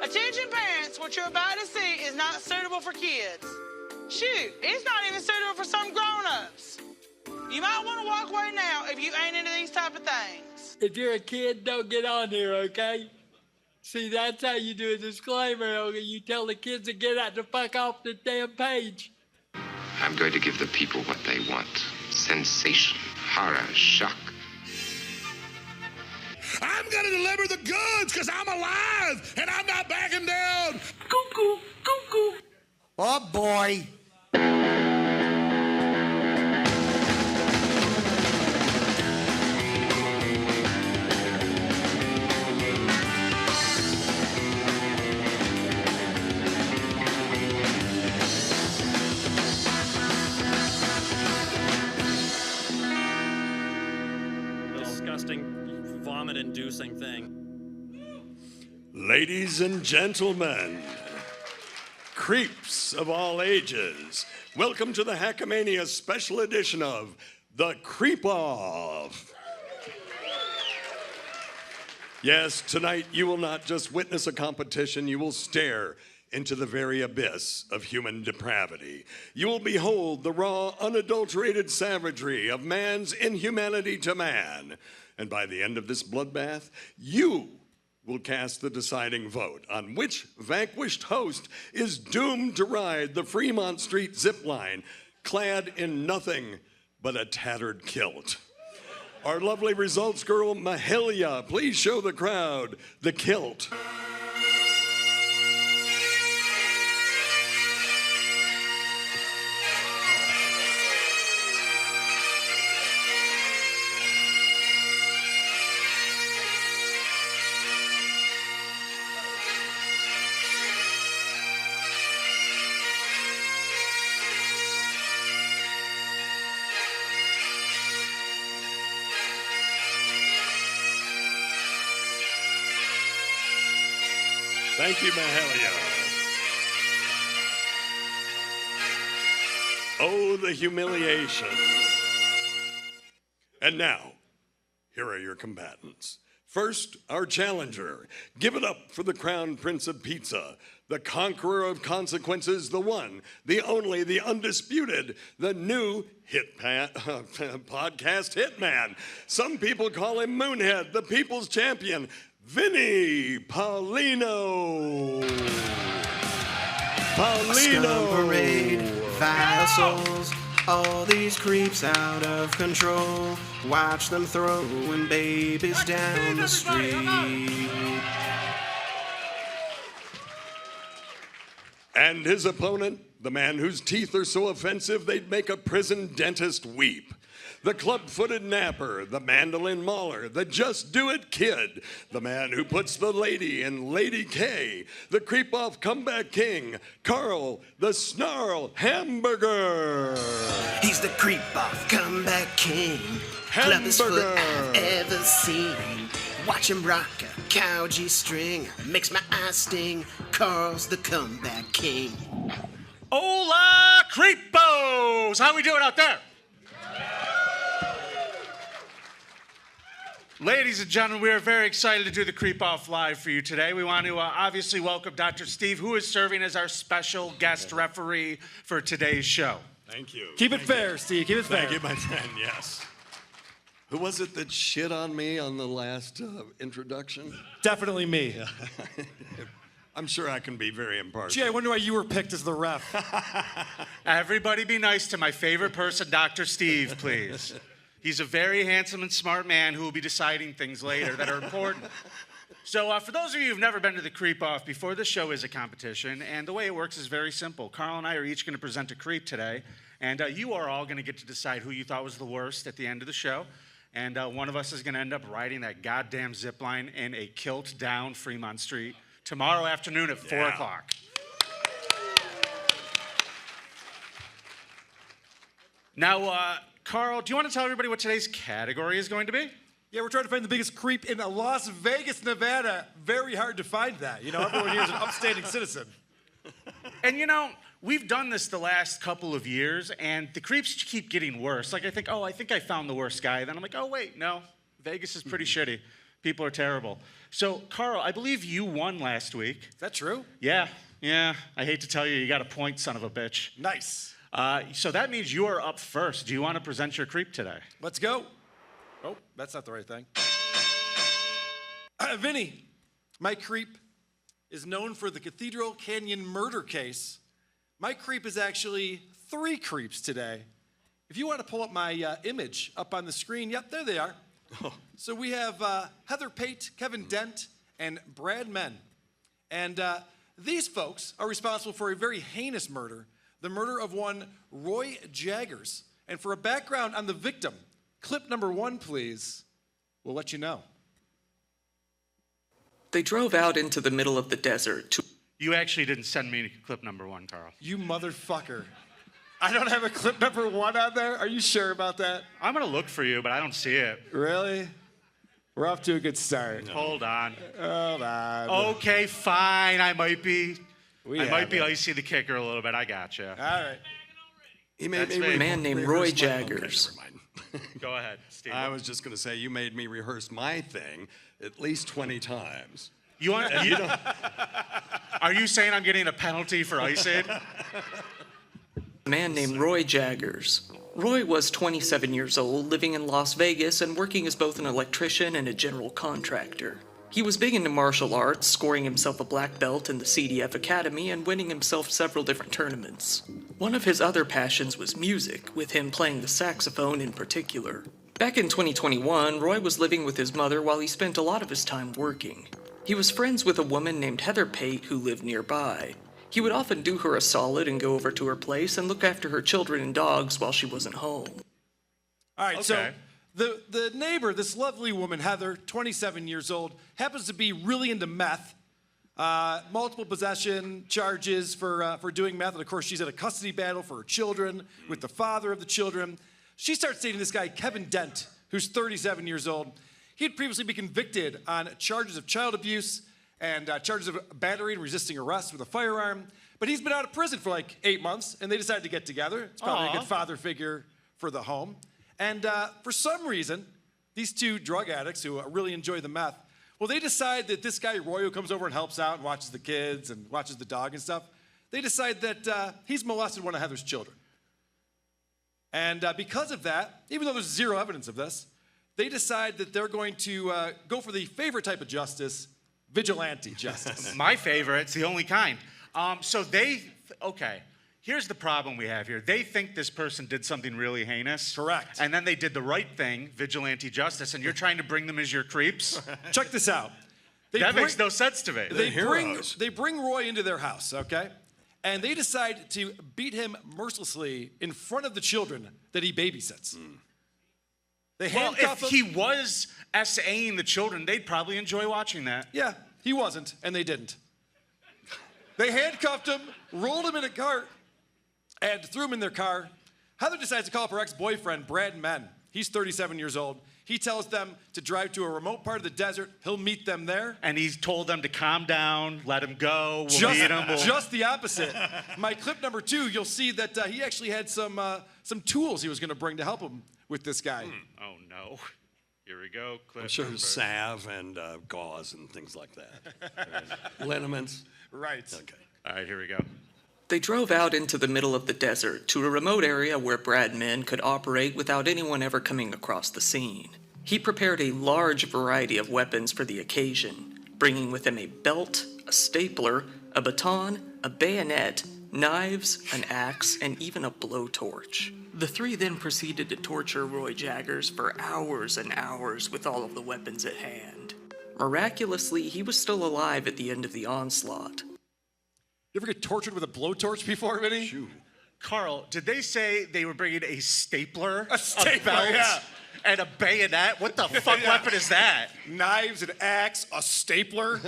Attention parents, what you're about to see is not suitable for kids. Shoot, it's not even suitable for some grown-ups. You might want to walk away now if you ain't into these type of things. If you're a kid, don't get on here, okay? See, that's how you do a disclaimer, okay? You tell the kids to get out the fuck off the damn page. I'm going to give the people what they want. Sensation, horror, shock. I'm gonna deliver the goods because I'm alive and I'm not backing down. Cuckoo, cuckoo. Oh, boy. Disgusting, vomit-inducing thing. Ladies and gentlemen, creeps of all ages, welcome to the Hackamania special edition of The Creep Off. Yes, tonight you will not just witness a competition, you will stare into the very abyss of human depravity. You will behold the raw, unadulterated savagery of man's inhumanity to man. And by the end of this bloodbath, you will cast the deciding vote on which vanquished host is doomed to ride the Fremont Street zipline, clad in nothing but a tattered kilt. Our lovely results girl, Mahalia, please show the crowd the kilt. Thank you, Mahalia. Oh, the humiliation. And now, here are your combatants. First, our challenger. Give it up for the Crown Prince of Pizza, the conqueror of consequences, the one, the only, the undisputed, the new podcast hitman. Some people call him Moonhead, the people's champion, Vinnie Paulino. Scum parade, vile souls, all these creeps out of control. Watch them throwing babies down the street. And his opponent, the man whose teeth are so offensive they'd make a prison dentist weep. The club-footed napper, the mandolin mauler, the just-do-it kid, the man who puts the lady in Lady K, the creep-off comeback king, Karl the Snarl Hamburger. He's the creep-off comeback king, clubbest foot I've ever seen. Watch him rock a cow G-string, makes my eyes sting. Karl's the comeback king. Hola, creepos! How we doing out there? Ladies and gentlemen, we are very excited to do the Creep Off live for you today. We want to obviously welcome Dr. Steve, who is serving as our special guest referee for today's show. Thank you. Keep it fair, Steve. Keep it fair. Thank you, my friend, yes. Who was it that shit on me on the last introduction? Definitely me. I'm sure I can be very impartial. Gee, I wonder why you were picked as the ref. Everybody be nice to my favorite person, Dr. Steve, please. He's a very handsome and smart man who will be deciding things later that are important. So for those of you who've never been to the Creep Off before, this show is a competition, and the way it works is very simple. Karl and I are each going to present a creep today, and you are all going to get to decide who you thought was the worst at the end of the show. And one of us is going to end up riding that goddamn zip line in a kilt down Fremont Street tomorrow afternoon at 4 o'clock. Now, Karl, do you want to tell everybody what today's category is going to be? Yeah, we're trying to find the biggest creep in Las Vegas, Nevada. Very hard to find that. You know, everyone here is an upstanding citizen. And you know, we've done this the last couple of years, and the creeps keep getting worse. Like, I think I found the worst guy. Then I'm like, oh, wait, no, Vegas is pretty shitty. People are terrible. So, Carl, I believe you won last week. Is that true? Yeah. I hate to tell you, you got a point, son of a bitch. Nice. So that means you are up first. Do you want to present your creep today? Let's go. Oh, that's not the right thing. Vinny, my creep is known for the Cathedral Canyon murder case. My creep is actually 3 creeps today. If you want to pull up my image up on the screen, yep, there they are. So we have Heather Pate, Kevin Dent, and Brad Men. And these folks are responsible for a very heinous murder, the murder of one Roy Jaggers. And for a background on the victim, clip number 1, please. We'll let you know. They drove out into the middle of the desert to... You actually didn't send me clip number 1, Carl. You motherfucker. I don't have a clip number 1 on there? Are you sure about that? I'm going to look for you, but I don't see it. Really? We're off to a good start. No. Hold on. Hold on. Okay, fine. I might be it. icy the kicker a little bit. I got you. All right. He made That's me me. Man named Roy Jaggers. Okay, never mind. Go ahead, Steve. I was just going to say, you made me rehearse my thing at least 20 times. You want? Are you saying I'm getting a penalty for icing? A man named Roy Jaggers. Roy was 27 years old, living in Las Vegas and working as both an electrician and a general contractor. He was big into martial arts, scoring himself a black belt in the CDF Academy and winning himself several different tournaments. One of his other passions was music, with him playing the saxophone in particular. Back in 2021, Roy was living with his mother while he spent a lot of his time working. He was friends with a woman named Heather Pate who lived nearby. He would often do her a solid and go over to her place and look after her children and dogs while she wasn't home. All right, Okay. so the neighbor, this lovely woman, Heather, 27 years old, happens to be really into meth. Multiple possession charges for doing meth. And of course, she's at a custody battle for her children with the father of the children. She starts dating this guy, Kevin Dent, who's 37 years old. He had previously been convicted on charges of child abuse and charges of battery and resisting arrest with a firearm. But he's been out of prison for like 8 months, and they decided to get together. It's probably a good father figure for the home. And for some reason, these 2 drug addicts who really enjoy the meth, well, they decide that this guy, Roy, who comes over and helps out and watches the kids and watches the dog and stuff, they decide that he's molested one of Heather's children. And because of that, even though there's 0 evidence of this, they decide that they're going to go for the favorite type of justice, vigilante justice. My favorite. It's the only kind. Okay. Here's the problem we have here. They think this person did something really heinous. Correct. And then they did the right thing, vigilante justice, and you're trying to bring them as your creeps? Check this out. That makes no sense to me. They bring Roy into their house, okay? And they decide to beat him mercilessly in front of the children that he babysits. They handcuff if him. he was SAing the children, they'd probably enjoy watching that. Yeah, he wasn't, and they didn't. They handcuffed him, rolled him in a cart, and threw him in their car. Heather decides to call up her ex-boyfriend, Brad Men. He's 37 years old. He tells them to drive to a remote part of the desert. He'll meet them there. And he's told them to calm down, let him go, we'll meet him. Just the opposite. My clip number 2, you'll see that he actually had some tools he was going to bring to help him with this guy. Oh, no. Here we go. Clip I'm sure number. salve and gauze and things like that. Liniments. Right. Okay. All right, here we go. They drove out into the middle of the desert to a remote area where Brad Men could operate without anyone ever coming across the scene. He prepared a large variety of weapons for the occasion, bringing with him a belt, a stapler, a baton, a bayonet, knives, an axe, and even a blowtorch. The 3 then proceeded to torture Roy Jaggers for hours and hours with all of the weapons at hand. Miraculously, he was still alive at the end of the onslaught. You ever get tortured with a blowtorch before, Vinny? Shoot. Carl, did they say they were bringing a stapler, stapler, belt, yeah. and a bayonet? What the fuck weapon is that? Knives, an axe, a stapler.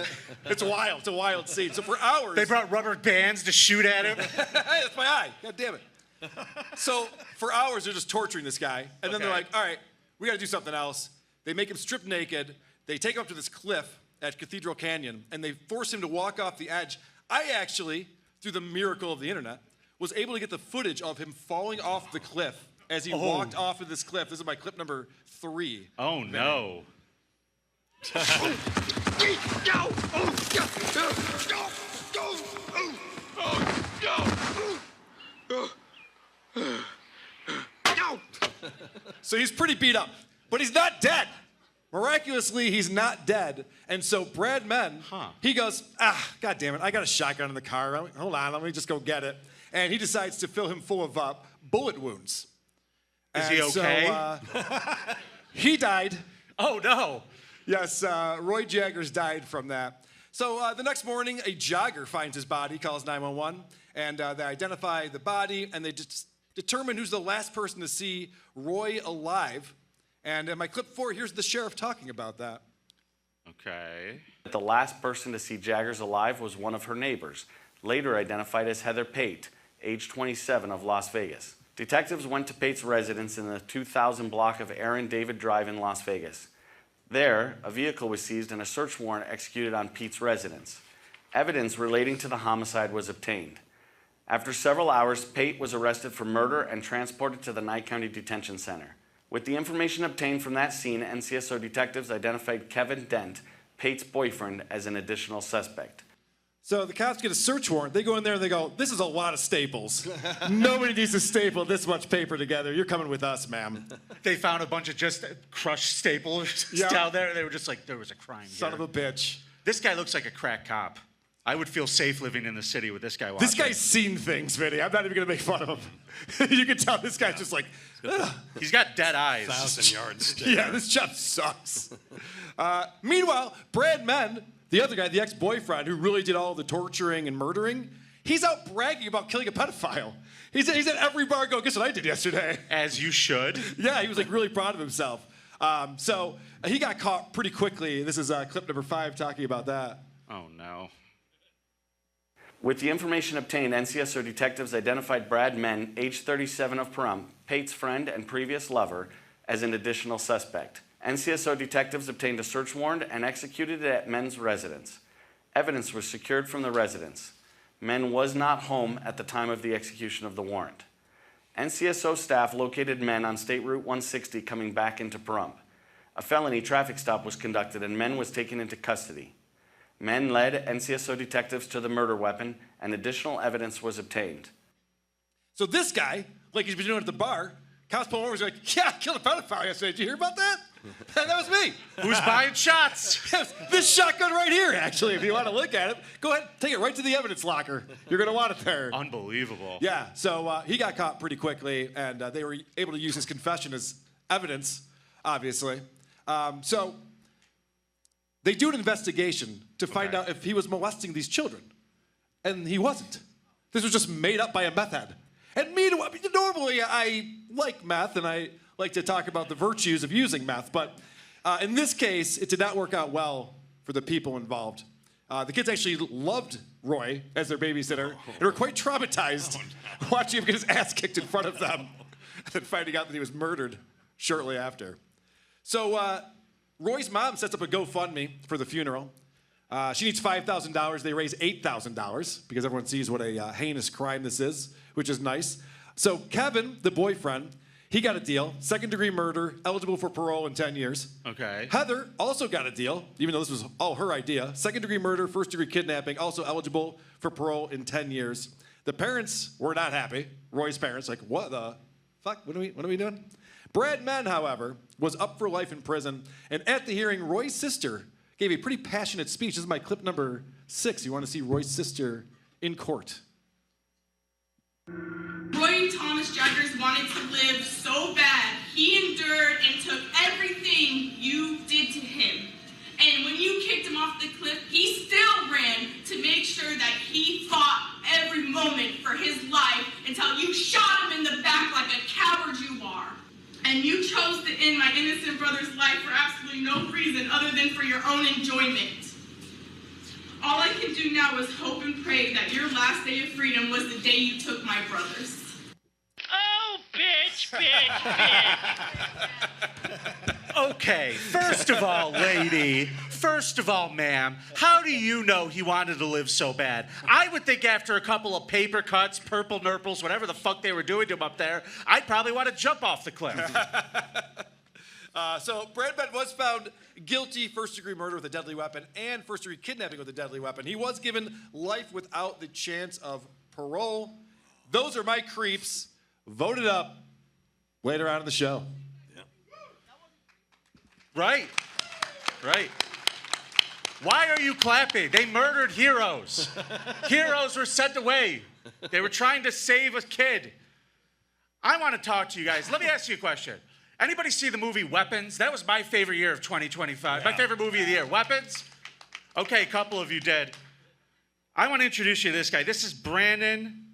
It's wild. It's a wild scene. So for hours... They brought rubber bands to shoot at him? Hey, that's my eye. God damn it. So for hours, they're just torturing this guy. And then they're like, all right, we got to do something else. They make him strip naked. They take him up to this cliff at Cathedral Canyon, and they force him to walk off the edge. I actually, through the miracle of the internet, was able to get the footage of him falling off the cliff as he walked off of this cliff. This is my clip number 3. Oh, no. So he's pretty beat up, but he's not dead. Miraculously, he's not dead. And so Brad Menn, he goes, God damn it, I got a shotgun in the car. Hold on, let me just go get it. And he decides to fill him full of bullet wounds. Is he okay? So, he died. Oh, no. Yes, Roy Jaggers died from that. So the next morning, a jogger finds his body, calls 911, and they identify the body, and they just determine who's the last person to see Roy alive. And in my clip 4, here's the sheriff talking about that. Okay. The last person to see Jaggers alive was one of her neighbors, later identified as Heather Pate, age 27, of Las Vegas. Detectives went to Pate's residence in the 2000 block of Aaron David Drive in Las Vegas. There, a vehicle was seized and a search warrant executed on Pete's residence. Evidence relating to the homicide was obtained. After several hours, Pate was arrested for murder and transported to the Nye County Detention Center. With the information obtained from that scene, NCSO detectives identified Kevin Dent, Pate's boyfriend, as an additional suspect. So the cops get a search warrant. They go in there and they go, this is a lot of staples. Nobody needs to staple this much paper together. You're coming with us, ma'am. They found a bunch of just crushed staples down there. They were just like, there was a crime Son of a bitch. This guy looks like a crack cop. I would feel safe living in the city with this guy watching. This guy's seen things, Vinny. I'm not even going to make fun of him. You can tell this guy's just like, ugh. He's got dead eyes. 1,000-yard stare. Yeah, this job sucks. Meanwhile, Brad Menn, the other guy, the ex-boyfriend who really did all the torturing and murdering, he's out bragging about killing a pedophile. He's at every bar go, guess what I did yesterday? As you should. Yeah, he was like really proud of himself. So he got caught pretty quickly. This is clip number 5 talking about that. Oh, no. With the information obtained, NCSO detectives identified Brad Menn, age 37 of Pahrump, Pate's friend and previous lover, as an additional suspect. NCSO detectives obtained a search warrant and executed it at Menn's residence. Evidence was secured from the residence. Menn was not home at the time of the execution of the warrant. NCSO staff located Menn on State Route 160 coming back into Pahrump. A felony traffic stop was conducted and Menn was taken into custody. Menn led NCSO detectives to the murder weapon, and additional evidence was obtained. So this guy, like he's been doing at the bar, cops pull him over, he's like, yeah, I killed a pedophile yesterday. Did you hear about that? That was me. Who's buying shots? This shotgun right here, actually, if you want to look at it. Go ahead, take it right to the evidence locker. You're going to want it there. Unbelievable. Yeah, so he got caught pretty quickly, and they were able to use his confession as evidence, obviously. So they do an investigation to find out if he was molesting these children. And he wasn't. This was just made up by a meth head. And meanwhile, normally I like meth and I like to talk about the virtues of using meth, but in this case, it did not work out well for the people involved. The kids actually loved Roy as their babysitter and were quite traumatized watching him get his ass kicked in front of them and then finding out that he was murdered shortly after. So Roy's mom sets up a GoFundMe for the funeral. She needs $5,000. They raise $8,000 because everyone sees what a heinous crime this is, which is nice. So Kevin, the boyfriend, he got a deal. Second-degree murder, eligible for parole in 10 years. Okay. Heather also got a deal, even though this was all her idea. Second-degree murder, first-degree kidnapping, also eligible for parole in 10 years. The parents were not happy. Roy's parents, like, what the fuck? What are we doing? Brad Menn, however, was up for life in prison. And at the hearing, Roy's sister gave a pretty passionate speech. This is my clip number 6. You want to see Roy's sister in court. Roy Thomas Jaggers wanted to live so bad. He endured and took everything you did to him. And when you kicked him off the cliff, he still ran to make sure that he fought every moment for his life until you shot him in the back like a coward you are. And you chose to end my innocent brother's life for absolutely no reason other than for your own enjoyment. All I can do now is hope and pray that your last day of freedom was the day you took my brothers. Oh, bitch, bitch, bitch. Okay, first of all, lady, first of all, ma'am, how do you know he wanted to live so bad? I would think after a couple of paper cuts, purple nurples, whatever the fuck they were doing to him up there, I'd probably want to jump off the cliff. So Brad Pitt was found guilty first-degree murder with a deadly weapon and first-degree kidnapping with a deadly weapon. He was given life without the chance of parole. Those are my creeps. Voted up later on in the show. Yeah. Right. Why are you clapping? They murdered heroes. Heroes were sent away. They were trying to save a kid. I want to talk to you guys. Let me ask you a question. Anybody see the movie Weapons? That was my favorite year of 2025. Yeah. My favorite movie of the year. Weapons? Okay, a couple of you did. I want to introduce you to this guy. This is Brandon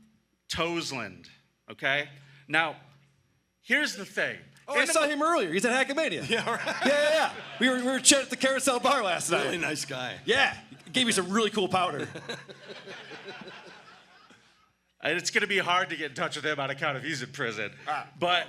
Toland, okay? Now, here's the thing. Oh, I saw him earlier. He's at Hackamania. Yeah, right. Yeah. We were chatting at the Carousel Bar last night. Really nice guy. Yeah. Gave me some really cool powder. It's going to be hard to get in touch with him on account of he's in prison. But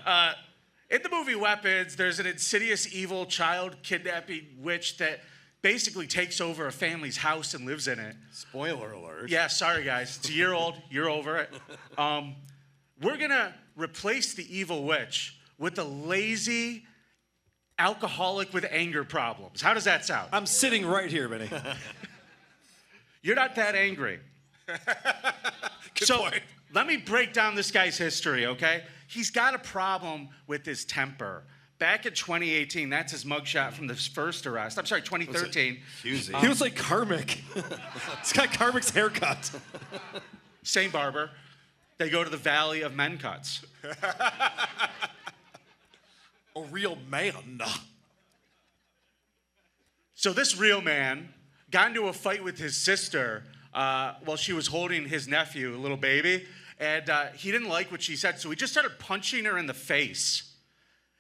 in the movie Weapons, there's an insidious, evil child kidnapping witch that basically takes over a family's house and lives in it. Spoiler alert. Yeah, sorry, guys. It's a year old. You're over it. We're going to replace the evil witch with a lazy alcoholic with anger problems. How does that sound? I'm sitting right here, Vinny. You're not that angry. Good so point. Let me break down this guy's history, okay? He's got a problem with his temper. Back in 2018, that's his mugshot from this first arrest. I'm sorry, 2013. He was like Karmic. He's got Karmic's haircut. Same barber. They go to the Valley of Men Cuts. A real man. So this real man got into a fight with his sister while she was holding his nephew, a little baby, and he didn't like what she said, so he just started punching her in the face.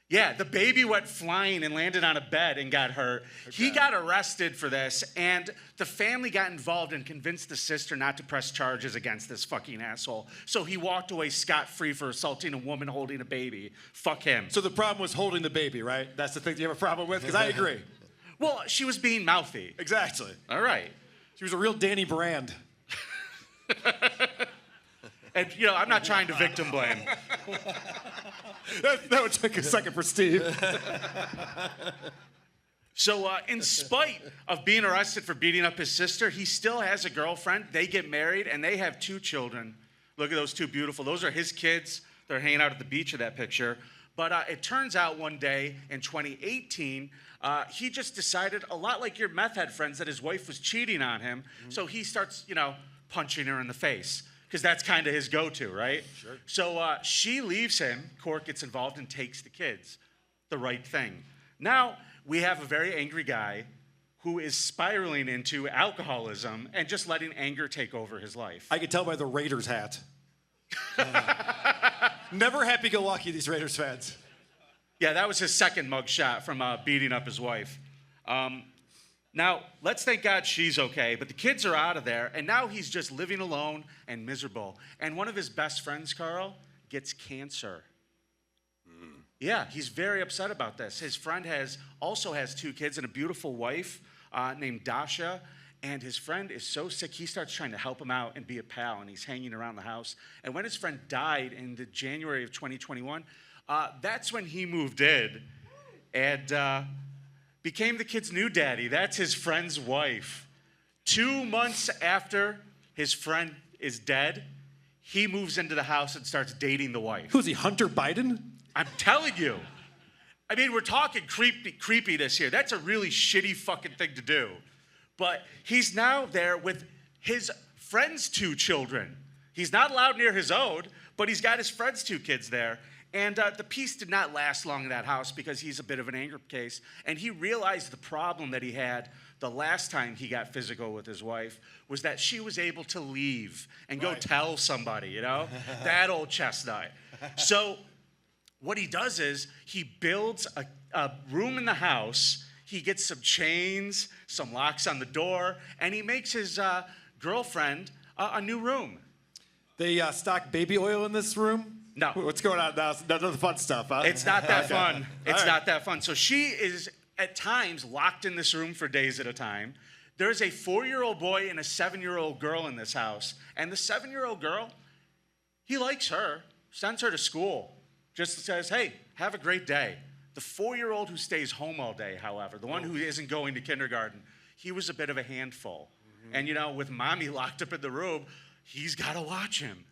Yeah, the baby went flying and landed on a bed and got hurt. Okay. He got arrested for this, and the family got involved and convinced the sister not to press charges against this fucking asshole. So he walked away scot-free for assaulting a woman holding a baby. Fuck him. So the problem was holding the baby, right? That's the thing you have a problem with? Because I agree. Well, she was being mouthy. Exactly. All right. She was a real Danny Brand. And, you know, I'm not trying to victim blame. That would take a second for Steve. So in spite of being arrested for beating up his sister, he still has a girlfriend. They get married, and they have 2 children. Look at those 2 beautiful. Those are his kids. They're hanging out at the beach of that picture. But it turns out one day in 2018, he just decided, a lot like your meth head friends, that his wife was cheating on him. Mm-hmm. So he starts, you know, punching her in the face. Because that's kind of his go-to, right? Sure. So she leaves him. Court gets involved and takes the kids. The right thing. Now, we have a very angry guy who is spiraling into alcoholism and just letting anger take over his life. I could tell by the Raiders hat. Never happy-go-lucky, these Raiders fans. Yeah, that was his second mugshot from beating up his wife. Now, let's thank God she's okay, but the kids are out of there, and now he's just living alone and miserable. And one of his best friends, Carl, gets cancer. Yeah, he's very upset about this. His friend also has 2 kids and a beautiful wife named Dasha, and his friend is so sick, he starts trying to help him out and be a pal, and he's hanging around the house. And when his friend died in the January of 2021, that's when he moved in and became the kid's new daddy. That's his friend's wife. 2 months after his friend is dead, he moves into the house and starts dating the wife. Who's he, Hunter Biden? I'm telling you. I mean, we're talking creepiness here. That's a really shitty fucking thing to do. But he's now there with his friend's 2 children. He's not allowed near his own, but he's got his friend's 2 kids there. And the peace did not last long in that house because he's a bit of an anger case. And he realized the problem that he had the last time he got physical with his wife was that she was able to leave and go tell somebody, you know? That old chestnut. So what he does is he builds a room in the house. He gets some chains, some locks on the door, and he makes his girlfriend a new room. They stock baby oil in this room? No. What's going on now? None of the fun stuff, huh? It's not that fun. It's not that fun. So she is, at times, locked in this room for days at a time. There's a 4-year-old boy and a 7-year-old girl in this house. And the 7-year-old girl, he likes her, sends her to school. Just says, hey, have a great day. The 4-year-old who stays home all day, however, the one who isn't going to kindergarten, he was a bit of a handful. And, you know, with mommy locked up in the room, he's got to watch him.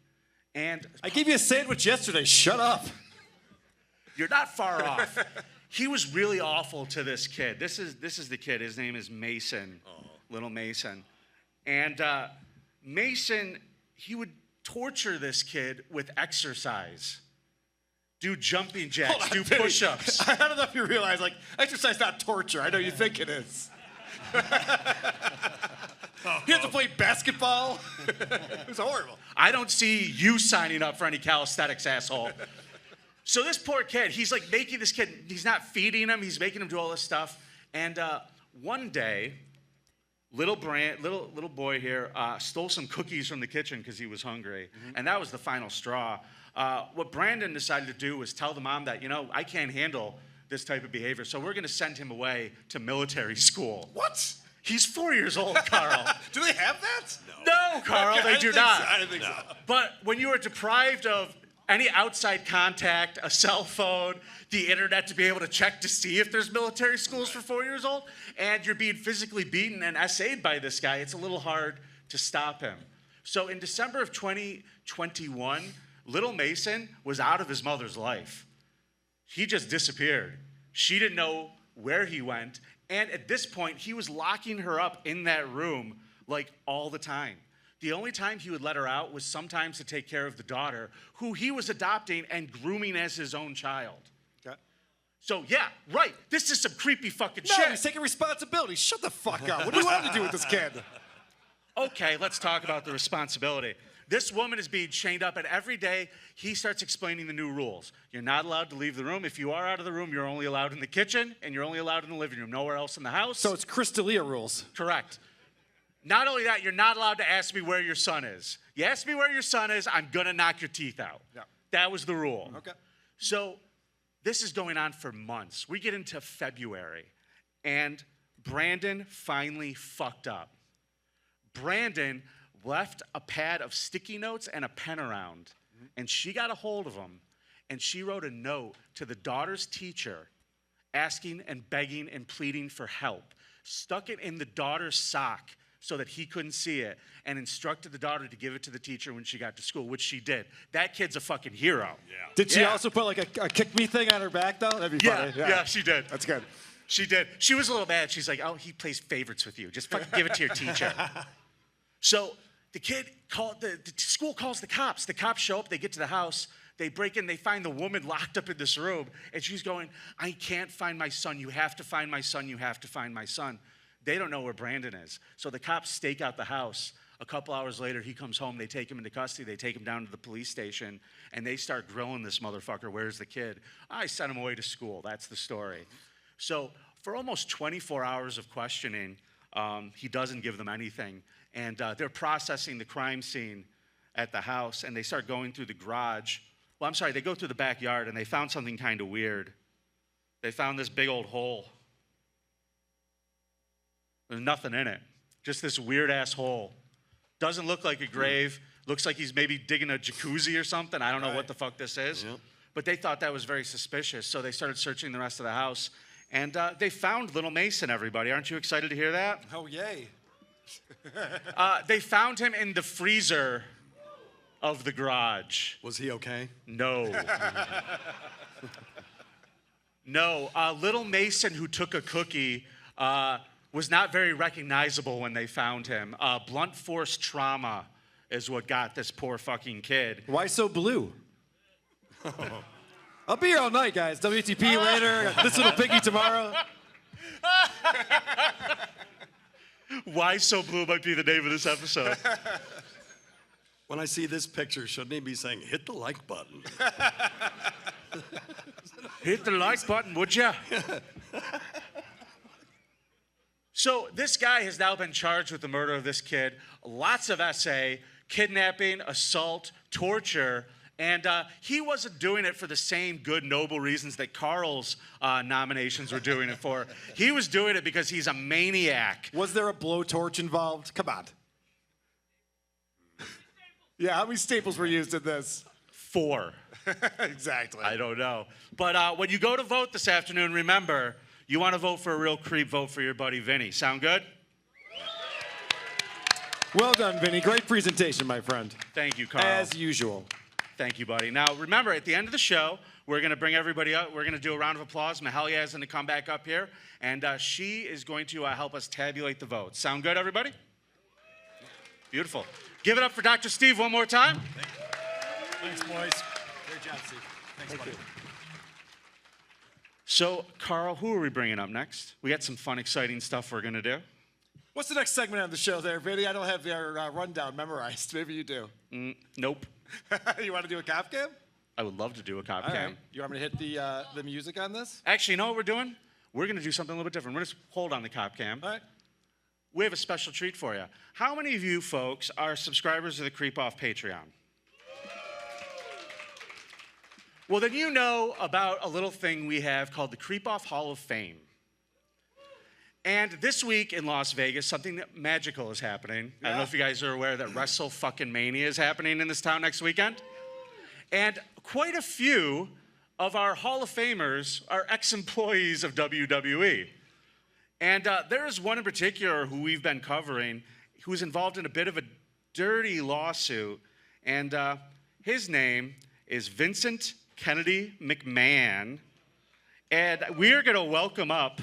And I gave you a sandwich yesterday. Shut up. You're not far off. He was really awful to this kid. This is the kid. His name is Mason, little Mason. And Mason, he would torture this kid with exercise. Do jumping jacks, do push-ups. I don't know if you realize, like, exercise not torture. I know you think it is. He had to play basketball. It was horrible. I don't see you signing up for any calisthenics, asshole. So this poor kid, he's like making this kid, he's not feeding him, he's making him do all this stuff. And one day, little boy here stole some cookies from the kitchen because he was hungry. And that was the final straw. What Brandon decided to do was tell the mom that, you know, I can't handle this type of behavior, so we're going to send him away to military school. What? He's 4 years old, Carl. Do they have that? No, Carl, they do not. I didn't think so. But when you are deprived of any outside contact, a cell phone, the internet to be able to check to see if there's military schools for 4 years old, and you're being physically beaten and essayed by this guy, it's a little hard to stop him. So in December of 2021, little Mason was out of his mother's life. He just disappeared. She didn't know where he went. And at this point, he was locking her up in that room like all the time. The only time he would let her out was sometimes to take care of the daughter, who he was adopting and grooming as his own child. Okay. So, yeah, right. This is some creepy fucking No, shit. he's taking responsibility. Shut the fuck up. What do you want to do with this kid? Okay, let's talk about the responsibility. This woman is being chained up, and every day he starts explaining the new rules. You're not allowed to leave the room. If you are out of the room, you're only allowed in the kitchen, and you're only allowed in the living room, nowhere else in the house. So it's Chris D'Elia rules. Correct. Not only that, you're not allowed to ask me where your son is. You ask me where your son is, I'm going to knock your teeth out. Yeah. That was the rule. Okay. So this is going on for months. We get into February, and Brandon finally fucked up. Brandon left a pad of sticky notes and a pen around, and she got a hold of them, and she wrote a note to the daughter's teacher asking and begging and pleading for help, stuck it in the daughter's sock so that he couldn't see it, and instructed the daughter to give it to the teacher when she got to school, which she did. That kid's a fucking hero. Yeah. Did she also put like a kick me thing on her back, though? That'd be funny. Yeah, she did. That's good. She did. She was a little mad. She's like, oh, he plays favorites with you. Just fucking give it to your teacher. So the kid called, the school calls the cops. The cops show up, they get to the house, they break in, they find the woman locked up in this room, and she's going, I can't find my son. You have to find my son. You have to find my son. They don't know where Brandon is. So the cops stake out the house. A couple hours later, he comes home. They take him into custody. They take him down to the police station, and they start grilling this motherfucker. Where's the kid? I sent him away to school. That's the story. So for almost 24 hours of questioning, he doesn't give them anything. And they're processing the crime scene at the house, and they start going through the garage. Well, I'm sorry, they go through the backyard, and they found something kind of weird. They found this big old hole. There's nothing in it, just this weird-ass hole. Doesn't look like a grave. Looks like he's maybe digging a jacuzzi or something. I don't know what the fuck this is. Yep. But they thought that was very suspicious, so they started searching the rest of the house. And they found little Mason, everybody. Aren't you excited to hear that? Oh, yay. They found him in the freezer of the garage. Was he okay? No. No. Little Mason, who took a cookie, was not very recognizable when they found him. Blunt force trauma is what got this poor fucking kid. Why so blue? I'll be here all night, guys. WTP later. This little piggy tomorrow. Why So Blue might be the name of this episode. When I see this picture, shouldn't he be saying, hit the like button? Hit the like button, would ya? So this guy has now been charged with the murder of this kid. Lots of SA, kidnapping, assault, torture. And he wasn't doing it for the same good, noble reasons that Carl's nominations were doing it for. He was doing it because he's a maniac. Was there a blowtorch involved? Come on. Yeah, how many staples were used in this? 4. Exactly. I don't know. But when you go to vote this afternoon, remember, you want to vote for a real creep, vote for your buddy Vinnie. Sound good? Well done, Vinny. Great presentation, my friend. Thank you, Carl. As usual. Thank you, buddy. Now, remember, at the end of the show, we're going to bring everybody up. We're going to do a round of applause. Mahalia is going to come back up here, and she is going to help us tabulate the votes. Sound good, everybody? Beautiful. Give it up for Dr. Steve one more time. Thanks, boys. Great job, Steve. Thanks, buddy. So, Carl, who are we bringing up next? We got some fun, exciting stuff we're going to do. What's the next segment on the show there, Vinny? I don't have your rundown memorized. Maybe you do. Nope. You want to do a cop cam? I would love to do a cop All cam. right. You want me to hit the music on this? Actually, you know what we're doing? We're going to do something a little bit different. We're just hold on the cop cam. All right. We have a special treat for you. How many of you folks are subscribers to the Creep Off Patreon? Well, then you know about a little thing we have called the Creep Off Hall of Fame. And this week in Las Vegas, something magical is happening. I don't know if you guys are aware that WrestleFucking-Mania is happening in this town next weekend. And quite a few of our Hall of Famers are ex-employees of WWE. And there is one in particular who we've been covering who's involved in a bit of a dirty lawsuit. And his name is Vincent Kennedy McMahon. And we are going to welcome up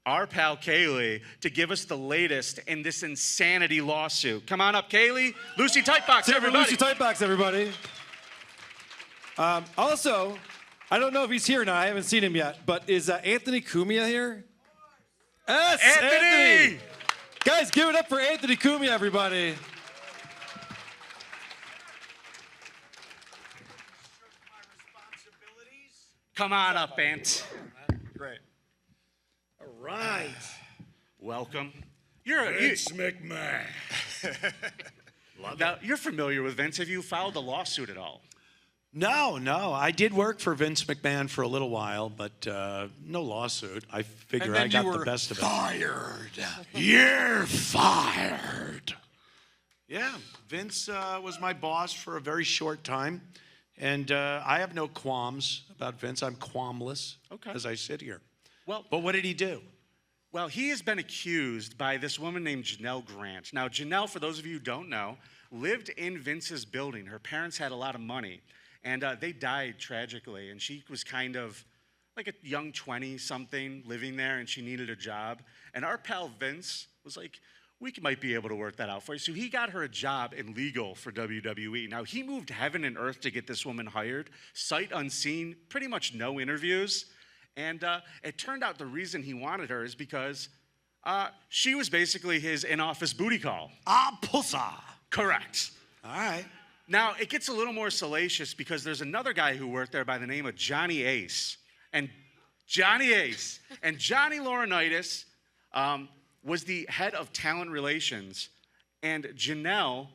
our pal Kaylee to give us the latest in this insanity lawsuit. Come on up, Kaylee. Lucy Tightboxxx, everybody. Lucy Tightboxxx, everybody. Also, I don't know if he's here now. I haven't seen him yet. But is Anthony Cumia here? Yes, Anthony! Guys, give it up for Anthony Cumia, everybody. Come on up, Ant. Great. All right. Welcome. Vince McMahon. Now, you're familiar with Vince. Have you filed a lawsuit at all? No. I did work for Vince McMahon for a little while, but no lawsuit. I figure I got the best of it. Fired. You're fired. Yeah, Vince was my boss for a very short time, and I have no qualms about Vince. I'm qualmless as I sit here. Well, but what did he do? Well, he has been accused by this woman named Janel Grant. Now, Janel, for those of you who don't know, lived in Vince's building. Her parents had a lot of money, and they died tragically. And she was kind of like a young 20-something living there, and she needed a job. And our pal Vince was like, we might be able to work that out for you. So he got her a job in legal for WWE. Now, he moved heaven and earth to get this woman hired, sight unseen, pretty much no interviews. And it turned out the reason he wanted her is because she was basically his in-office booty call. Ah, pussa. Correct. All right. Now, it gets a little more salacious because there's another guy who worked there by the name of Johnny Ace. And Johnny Laurinaitis was the head of talent relations. And Janel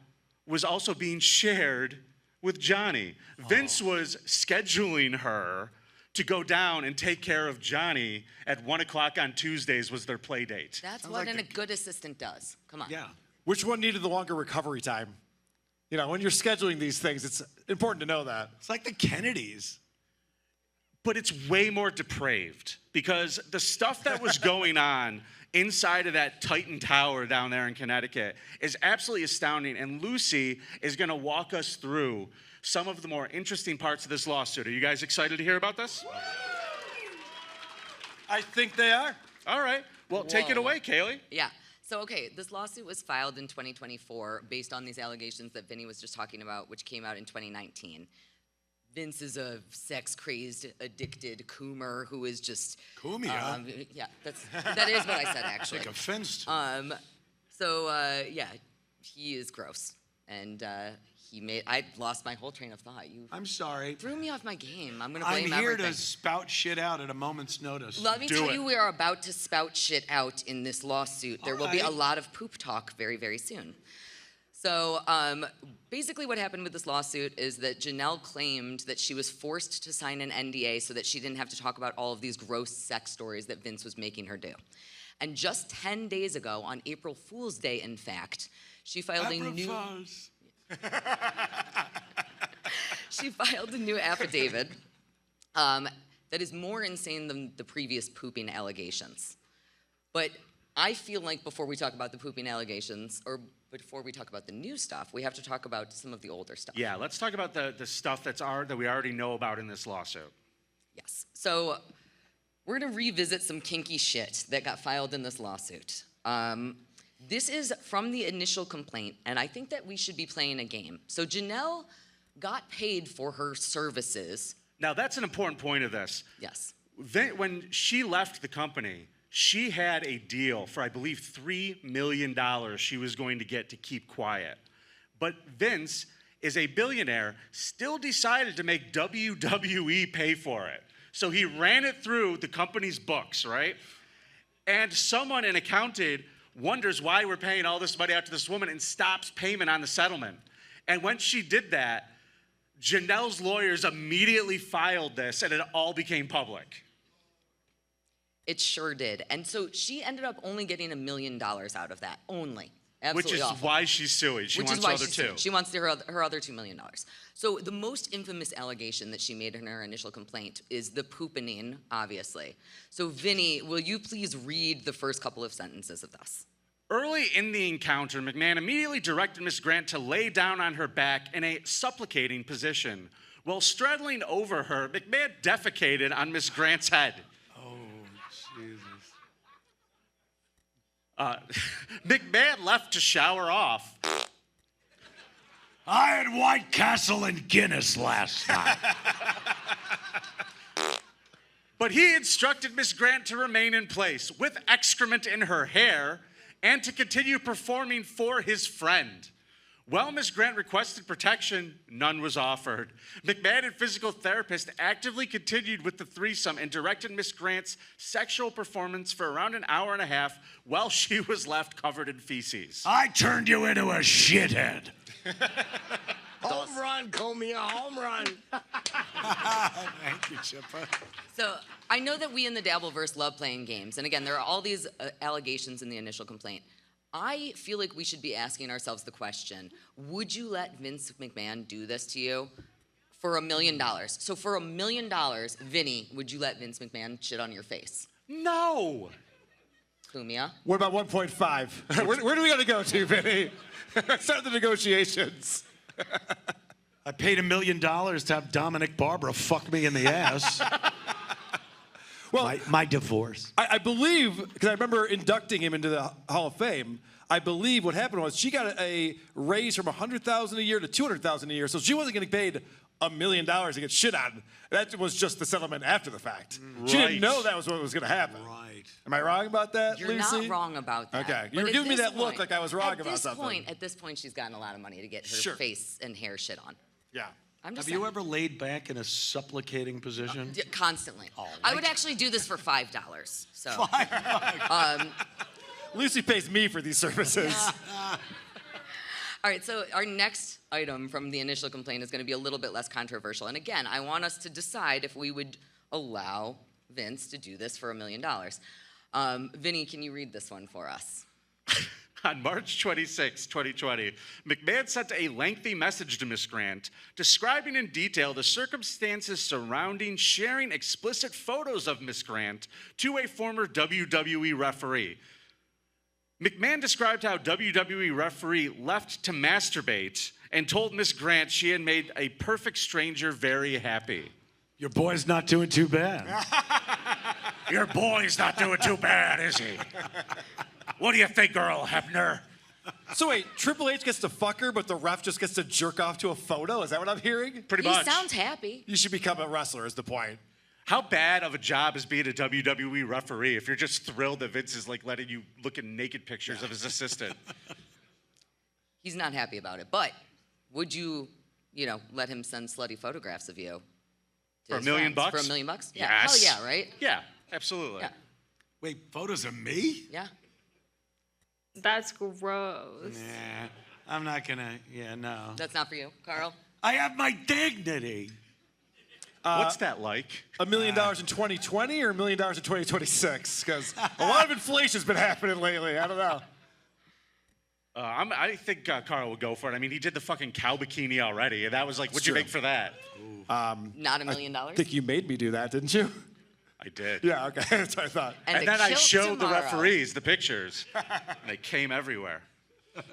was also being shared with Johnny. Vince was scheduling her to go down and take care of Johnny at 1 o'clock on Tuesdays was their play date. That's what a good assistant does. Come on. Yeah. Which one needed the longer recovery time? You know, when you're scheduling these things, it's important to know that. It's like the Kennedys. But it's way more depraved because the stuff that was going on inside of that Titan Tower down there in Connecticut is absolutely astounding. And Lucy is going to walk us through some of the more interesting parts of this lawsuit. Are you guys excited to hear about this? I think they are. All right. Well, take it away, Kaylee. Yeah. So, okay, this lawsuit was filed in 2024 based on these allegations that Vinny was just talking about, which came out in 2019. Vince is a sex-crazed, addicted coomer who is just... Cumia? Yeah, that is what I said, actually. Like offense. Yeah, he is gross. And I lost my whole train of thought. I'm sorry. Threw me off my game. I'm going to blame I'm here everything. to spout shit out at a moment's notice. Let me tell you, we are about to spout shit out in this lawsuit. There will be a lot of poop talk very, very soon. So basically what happened with this lawsuit is that Janel claimed that she was forced to sign an NDA so that she didn't have to talk about all of these gross sex stories that Vince was making her do. And just 10 days ago, on April Fool's Day, in fact, she filed a new... She filed a new affidavit that is more insane than the previous pooping allegations. But I feel like before we talk about the pooping allegations, or before we talk about the new stuff, we have to talk about some of the older stuff. Yeah, let's talk about the stuff that we already know about in this lawsuit. Yes. So we're going to revisit some kinky shit that got filed in this lawsuit. This is from the initial complaint, and I think that we should be playing a game. So Janel got paid for her services. Now, that's an important point of this. Yes. When she left the company, she had a deal for, I believe, $3 million she was going to get to keep quiet. But Vince is a billionaire, still decided to make WWE pay for it. So he ran it through the company's books, right? And someone in accounting wonders why we're paying all this money out to this woman and stops payment on the settlement. And when she did that, Janel's lawyers immediately filed this, and it all became public. It sure did. And so she ended up only getting $1 million out of that, only. Absolutely Which is awful. why she's suing. She wants the other two. She wants her other $2 million. So the most infamous allegation that she made in her initial complaint is the poopening, obviously. So Vinnie, will you please read the first couple of sentences of this? Early in the encounter, McMahon immediately directed Miss Grant to lay down on her back in a supplicating position. While straddling over her, McMahon defecated on Miss Grant's head. McMahon left to shower off. I had White Castle and Guinness last night. But he instructed Miss Grant to remain in place with excrement in her hair and to continue performing for his friend. While Miss Grant requested protection, none was offered. McMahon and physical therapist actively continued with the threesome and directed Miss Grant's sexual performance for around an hour and a half while she was left covered in feces. I turned you into a shithead. Home run, Cumia, home run. Thank you, Chippa. So I know that we in the Dabbleverse love playing games. And again, there are all these allegations in the initial complaint. I feel like we should be asking ourselves the question, would you let Vince McMahon do this to you for $1 million? So for $1 million, Vinnie, would you let Vince McMahon shit on your face? No. Cumia? What about 1.5? where do we got to go to, Vinnie? Start the negotiations. I paid $1 million to have Dominic Barbara fuck me in the ass. Well, my divorce. I believe, because I remember inducting him into the Hall of Fame, I believe what happened was she got a raise from $100,000 a year to $200,000 a year, so she wasn't getting paid $1 million to get shit on. That was just the settlement after the fact. Right. She didn't know that was what was going to happen. Right. Am I wrong about that, You're Lucy? not wrong about that. Okay. You But were at giving me this that look point- like I was wrong about something. At this point, she's gotten a lot of money to get her Sure. face and hair shit on. Yeah. I'm just Have you saying. ever laid back in a supplicating position? Constantly. All I right. would actually do this for $5. So. Lucy pays me for these services. All right, so our next item from the initial complaint is going to be a little bit less controversial. And again, I want us to decide if we would allow Vince to do this for $1 million. Vinnie, can you read this one for us? On March 26, 2020, McMahon sent a lengthy message to Miss Grant describing in detail the circumstances surrounding sharing explicit photos of Miss Grant to a former WWE referee. McMahon described how WWE referee left to masturbate and told Miss Grant she had made a perfect stranger very happy. Your boy's not doing too bad. Your boy's not doing too bad, is he? What do you think, Earl Hebner? So wait, Triple H gets to fuck her, but the ref just gets to jerk off to a photo? Is that what I'm hearing? Pretty He much. sounds happy. You should become a wrestler is the point. How bad of a job is being a WWE referee if you're just thrilled that Vince is like letting you look at naked pictures of his assistant? He's not happy about it. But would you, let him send slutty photographs of you? to For his $1 million friends? bucks? For $1 million bucks? Yeah. Yes. Hell yeah, right? Yeah, absolutely. Yeah. Wait, photos of me? Yeah. That's gross. Nah, I'm not gonna. Yeah, no. That's not for you, Carl? I have my dignity. What's that like? $1 million in 2020 or $1 million in 2026? Because a lot of inflation's been happening lately. I don't know. I think Carl would go for it. I mean, he did the fucking cow bikini already, and that was like, what'd you make for that? Not $1 million. I think you made me do that, didn't you? I did. Yeah, okay, that's what I thought. And And the then I kilt showed the tomorrow. referees the pictures, and they came everywhere. All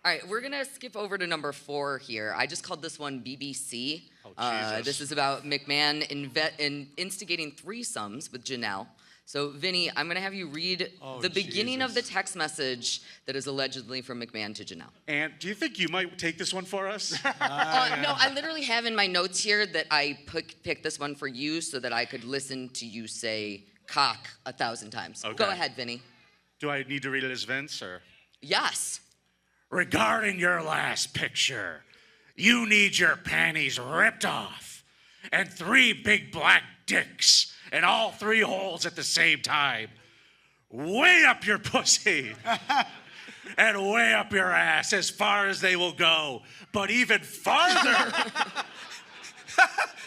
right, we're gonna skip over to number 4 here. I just called this one BBC. Jesus. This is about McMahon instigating threesomes with Janel. So, Vinny, I'm gonna have you read the beginning of the text message that is allegedly from McMahon to Janel. And do you think you might take this one for us? No, I literally have in my notes here that I picked this one for you so that I could listen to you say cock 1,000 times. Okay. Go ahead, Vinny. Do I need to read it as Vince, or? Yes. Regarding your last picture, you need your panties ripped off and 3 big black dicks in all 3 holes at the same time. Way up your pussy and way up your ass as far as they will go, but even farther.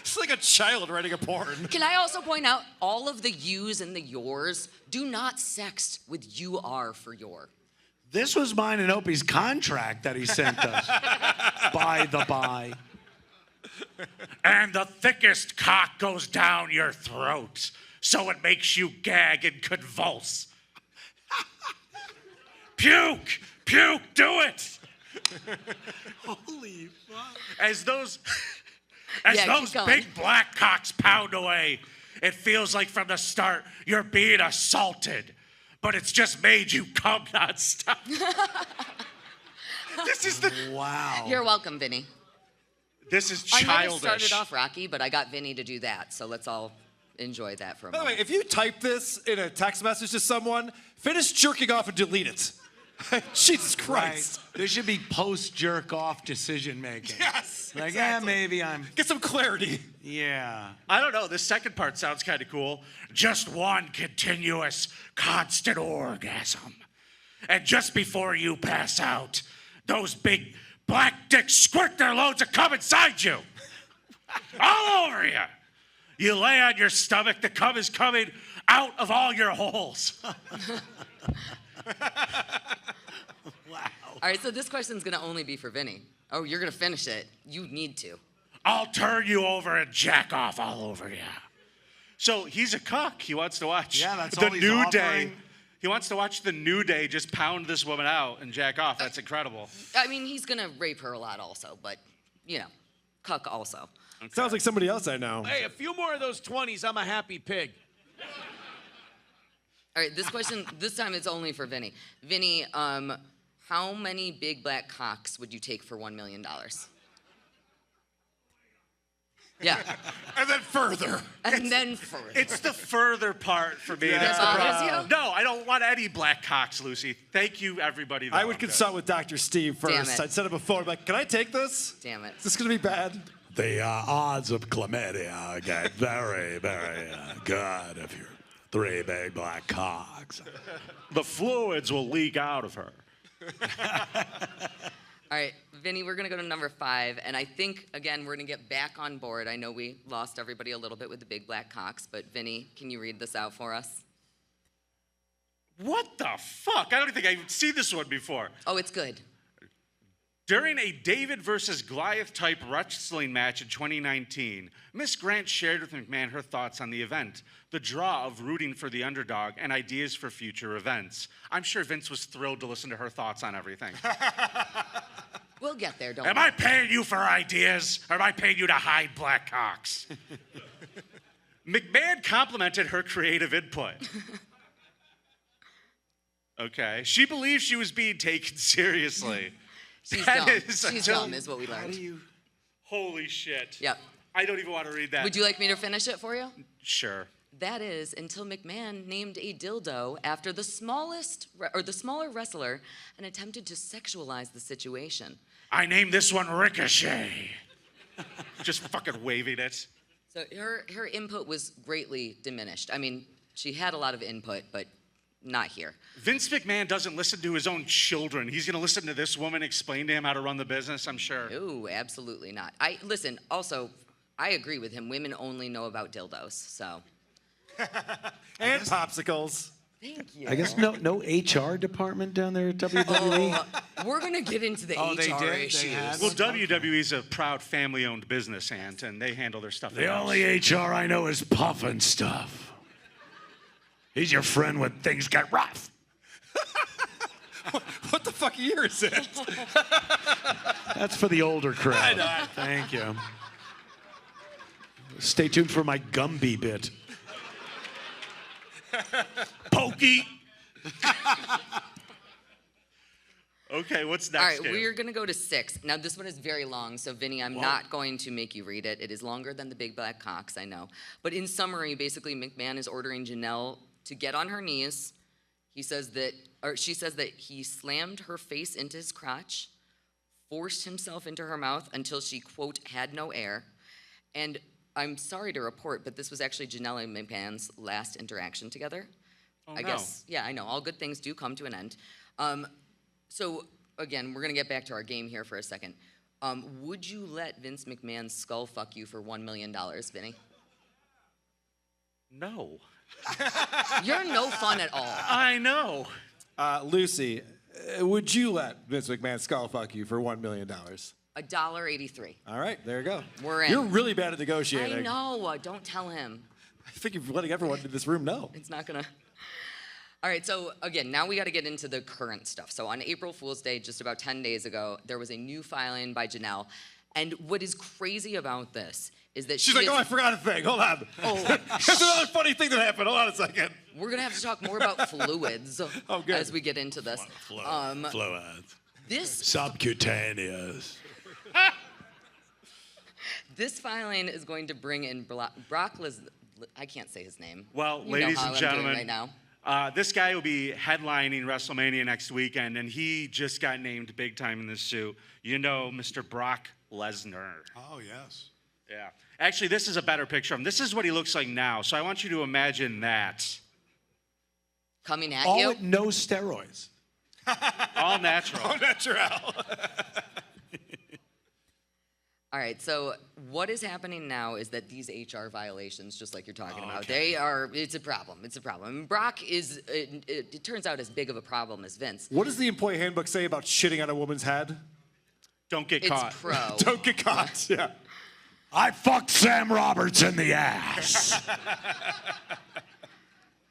It's like a child writing a porn. Can I also point out all of the yous and the yours do not sext with you are for your. This was mine and Opie's contract that he sent us. By the by. And the thickest cock goes down your throat, so it makes you gag and convulse. Puke! Puke! Do it! Holy fuck. As those Yeah, keep going. big black cocks pound away, it feels like from the start you're being assaulted, but it's just made you come nonstop. This is the... Wow. You're welcome, Vinny. This is I might have childish. started off rocky, but I got Vinny to do that, so let's all enjoy that for a By the moment. way, if you type this in a text message to someone, finish jerking off and delete it. Jesus Christ. Right. There should be post-jerk off decision making. Yes. Like, exactly. maybe I'm... Get some clarity. Yeah. I don't know. This second part sounds kind of cool. Just one continuous, constant orgasm. And just before you pass out, those big black dicks squirt their loads of cum inside you. All over you. You lay on your stomach, the cum is coming out of all your holes. All right, so this question's gonna only be for Vinny. Oh, you're gonna finish it. You need to. I'll turn you over and jack off all over you. So he's a cuck. He wants to watch all he's New Day. offering. He wants to watch the New Day just pound this woman out and jack off. That's incredible. I mean, he's gonna rape her a lot also, but, you know, cuck also. Okay. Sounds like somebody else I know. Hey, a few more of those 20s, I'm a happy pig. All right, this question, this time it's only for Vinny. Vinny, how many big black cocks would you take for $1 million? Yeah. And then further. And then further. It's the further part for me. Yeah. That's the That problem. bothers you? No, I don't want any black cocks, Lucy. Thank you, everybody. I would consult with Dr. Steve Damn first. it. I'd set up a phone. Like, can I take this? Damn it. Is this going to be bad? The odds of chlamydia get very, very good if you're 3 big black cocks. The fluids will leak out of her. All right, Vinny, we're gonna go to number 5, and I think, again, we're gonna get back on board. I know we lost everybody a little bit with the big black cocks, but Vinny, can you read this out for us? What the fuck? I don't think I've seen this one before. Oh, it's good. During a David versus Goliath type wrestling match in 2019, Miss Grant shared with McMahon her thoughts on the event, the draw of rooting for the underdog, and ideas for future events. I'm sure Vince was thrilled to listen to her thoughts on everything. We'll get there, don't Am we? I paying you for ideas, or am I paying you to hide black cocks? McMahon complimented her creative input. Okay. She believed she was being taken seriously. She's That dumb. is She's until- dumb is what we learned. Holy shit. Yep. I don't even want to read that. Would you like me to finish it for you? Sure. That is until McMahon named a dildo after the smaller wrestler and attempted to sexualize the situation. I named this one Ricochet. Just fucking waving it. So her input was greatly diminished. I mean, she had a lot of input, but not here. Vince McMahon doesn't listen to his own children. He's going to listen to this woman explain to him how to run the business, I'm sure. No, absolutely not. Listen, also, I agree with him. Women only know about dildos, so. And popsicles. Thank you. I guess no HR department down there at WWE. We're gonna get into the HR issues. Well, WWE's a proud family-owned business, Ant, and they handle their stuff. The only HR I know is Puffin stuff. He's your friend when things get rough. What the fuck year is it? That's for the older crowd. Thank you. Stay tuned for my Gumby bit. Pokey. Okay, what's next? All right, Gabe? we're going to go to 6. Now, this one is very long, so Vinny, I'm not going to make you read it. It is longer than the Big Black Cocks, I know. But in summary, basically, McMahon is ordering Janel to get on her knees. She says that he slammed her face into his crotch, forced himself into her mouth until she, quote, had no air. And I'm sorry to report, but this was actually Janel and McMahon's last interaction together. I guess, yeah, I know. All good things do come to an end. So, again, we're going to get back to our game here for a second. Would you let Vince McMahon skull fuck you for $1 million, Vinny? No. You're no fun at all. I know. Lucy, would you let Vince McMahon skull fuck you for $1 million? $1.83. All right, there you go. We're in. You're really bad at negotiating. I know. Don't tell him. I think you're letting everyone in this room know. It's not going to. All right, so again, now we got to get into the current stuff. So on April Fool's Day, just about 10 days ago, there was a new filing by Janel. And what is crazy about this is that She's like, I forgot a thing. Hold on. Oh, There's another funny thing that happened. Hold on a second. We're going to have to talk more about fluids as we get into this. Fluids. This subcutaneous. This filing is going to bring in Brock I can't say his name. Well, you ladies know how and I'm gentlemen, doing right now. This guy will be headlining WrestleMania next weekend, and he just got named big time in this suit. You know, Mr. Brock Lesnar. Oh, yes. Yeah. Actually, this is a better picture of him. This is what he looks like now. So I want you to imagine that. Coming at All you? with no steroids. All natural. All natural. All right, so what is happening now is that these HR violations, just like you're talking about, it's a problem. It's a problem. And Brock is, it turns out, as big of a problem as Vince. What does the employee handbook say about shitting on a woman's head? Don't get It's caught. pro. Don't get caught, yeah. I fucked Sam Roberts in the ass.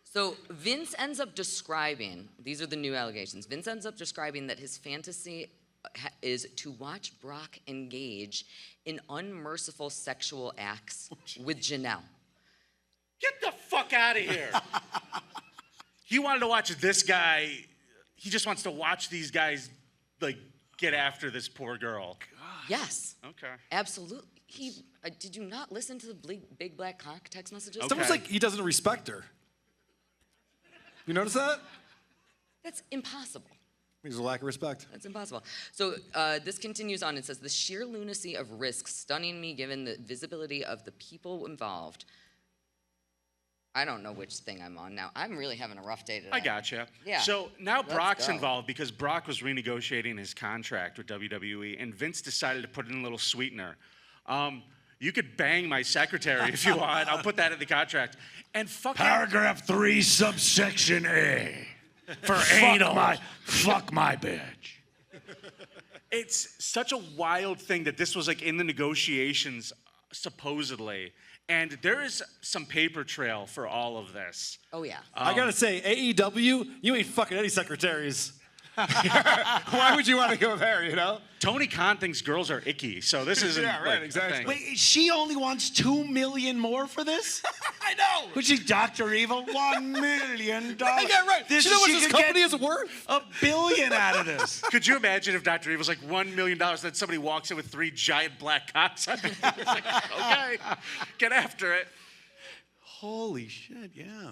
So Vince ends up describing, these are the new allegations, Vince ends up describing that his fantasy is to watch Brock engage in unmerciful sexual acts with Janel. Get the fuck out of here. He wanted to watch this guy. He just wants to watch these guys, like, get after this poor girl. Yes. Okay. Absolutely. Did you not listen to the big black cock text messages? It's almost like he doesn't respect her. You notice that? That's impossible. Means a lack of respect. That's impossible. So this continues on. It says, the sheer lunacy of risk stunning me given the visibility of the people involved. I don't know which thing I'm on now. I'm really having a rough day today. I gotcha. Yeah. So now Let's Brock's go. involved because Brock was renegotiating his contract with WWE, and Vince decided to put in a little sweetener. You could bang my secretary if you want. I'll put that in the contract. And fucking Paragraph 3, subsection A. For anal. Fuck my bitch. It's such a wild thing that this was like in the negotiations, supposedly. And there is some paper trail for all of this. Oh, yeah. I gotta say, AEW, you ain't fucking any secretaries. Why would you want to go there, you know? Tony Khan thinks girls are icky, so this isn't. Yeah, right, like, a exactly. thing. Wait, she only wants $2 million more for this? I know. Which is Dr. Evil? $1 million. Yeah, right. You know what this company is worth? $1 billion out of this. Could you imagine if Dr. Evil's like $1 million, then somebody walks in with 3 giant black cocks? It's like, okay, get after it. Holy shit, yeah.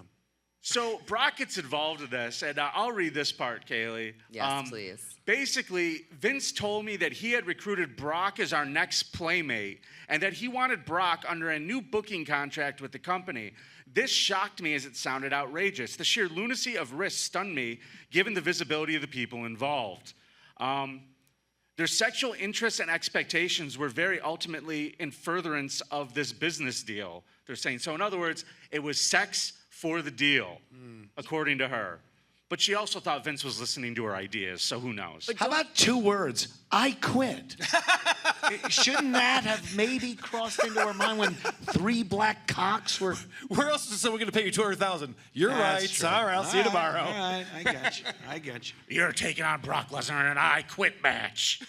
So Brock gets involved in this, and I'll read this part, Kaylee. Yes, please. Basically, Vince told me that he had recruited Brock as our next playmate, and that he wanted Brock under a new booking contract with the company. This shocked me as it sounded outrageous. The sheer lunacy of risk stunned me, given the visibility of the people involved. Their sexual interests and expectations were very ultimately in furtherance of this business deal, they're saying. So in other words, it was sex for the deal, according to her. But she also thought Vince was listening to her ideas, so who knows? How about 2 words? I quit. Shouldn't that have maybe crossed into her mind when 3 black cocks were... Where else is someone going to pay you $200,000? You're right. true. All right, I'll see you tomorrow. All right, I got you. I got you. You're taking on Brock Lesnar in an I Quit match.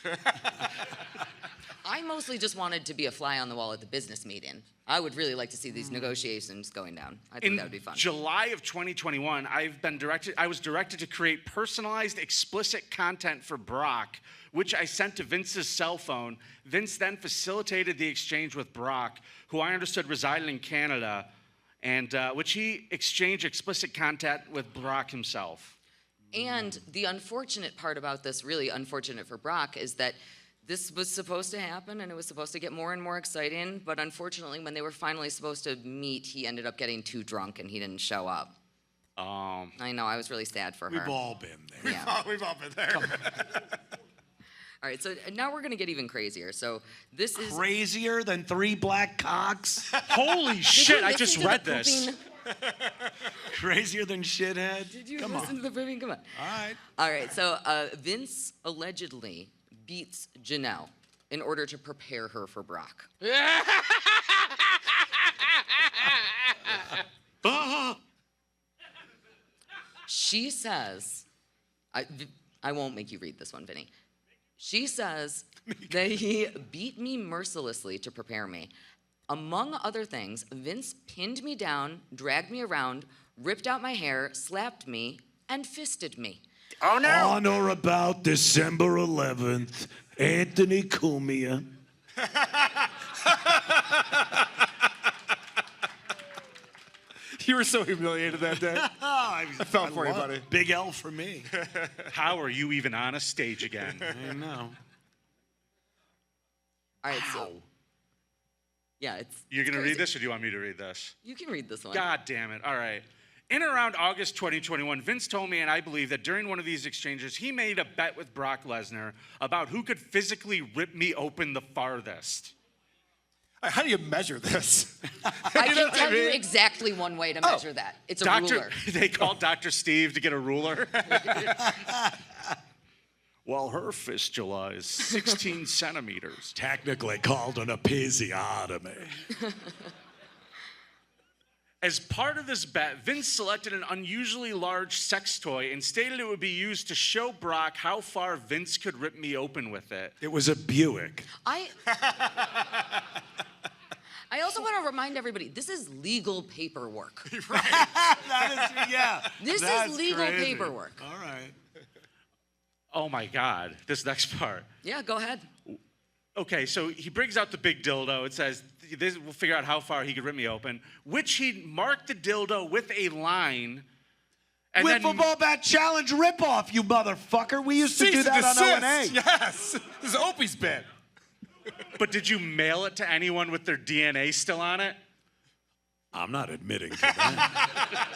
I mostly just wanted to be a fly on the wall at the business meeting. I would really like to see these negotiations going down. I think that would be fun. In July of 2021, I was directed to create personalized, explicit content for Brock, which I sent to Vince's cell phone. Vince then facilitated the exchange with Brock, who I understood resided in Canada, and which he exchanged explicit content with Brock himself. And the unfortunate part about this, really unfortunate for Brock, is that this was supposed to happen and it was supposed to get more and more exciting, but unfortunately when they were finally supposed to meet, he ended up getting too drunk and he didn't show up. I know, I was really sad for her. We've all been there. Yeah. We've all been there. All right, so now we're gonna get even crazier. So this is Crazier than 3 black cocks? Holy shit, I just read this. Crazier than shithead? Did you listen to the pooping? Come on. All right. All right, so Vince allegedly beats Janel in order to prepare her for Brock. She says, I won't make you read this one, Vinny. She says that he beat me mercilessly to prepare me. Among other things, Vince pinned me down, dragged me around, ripped out my hair, slapped me, and fisted me. Oh, no. On or about December 11th, Anthony Cumia. You were so humiliated that day. I felt for you, buddy. Big L for me. How are you even on a stage again? I know. All right, so. Yeah, it's. You're going to crazy. read this, or do you want me to read this? You can read this one. God damn it. All right. In and around August 2021, Vince told me, and I believe that during one of these exchanges, he made a bet with Brock Lesnar about who could physically rip me open the farthest. How do you measure this? I can tell you exactly one way to measure that. It's a ruler. They called Dr. Steve to get a ruler. Well, her fistula is 16 centimeters. Technically called an episiotomy. As part of this bet, Vince selected an unusually large sex toy and stated it would be used to show Brock how far Vince could rip me open with it. It was a Buick. I also want to remind everybody, this is legal paperwork. Right. That is, yeah. This is legal paperwork. All right. Oh my God, this next part. Yeah, go ahead. Okay, so he brings out the big dildo. It says, we'll figure out how far he could rip me open, which he marked the dildo with a line. And Wiffle Bat Challenge ripoff, you motherfucker. We used to do that on O&A. Yes. This is Opie's bit. But did you mail it to anyone with their DNA still on it? I'm not admitting to that.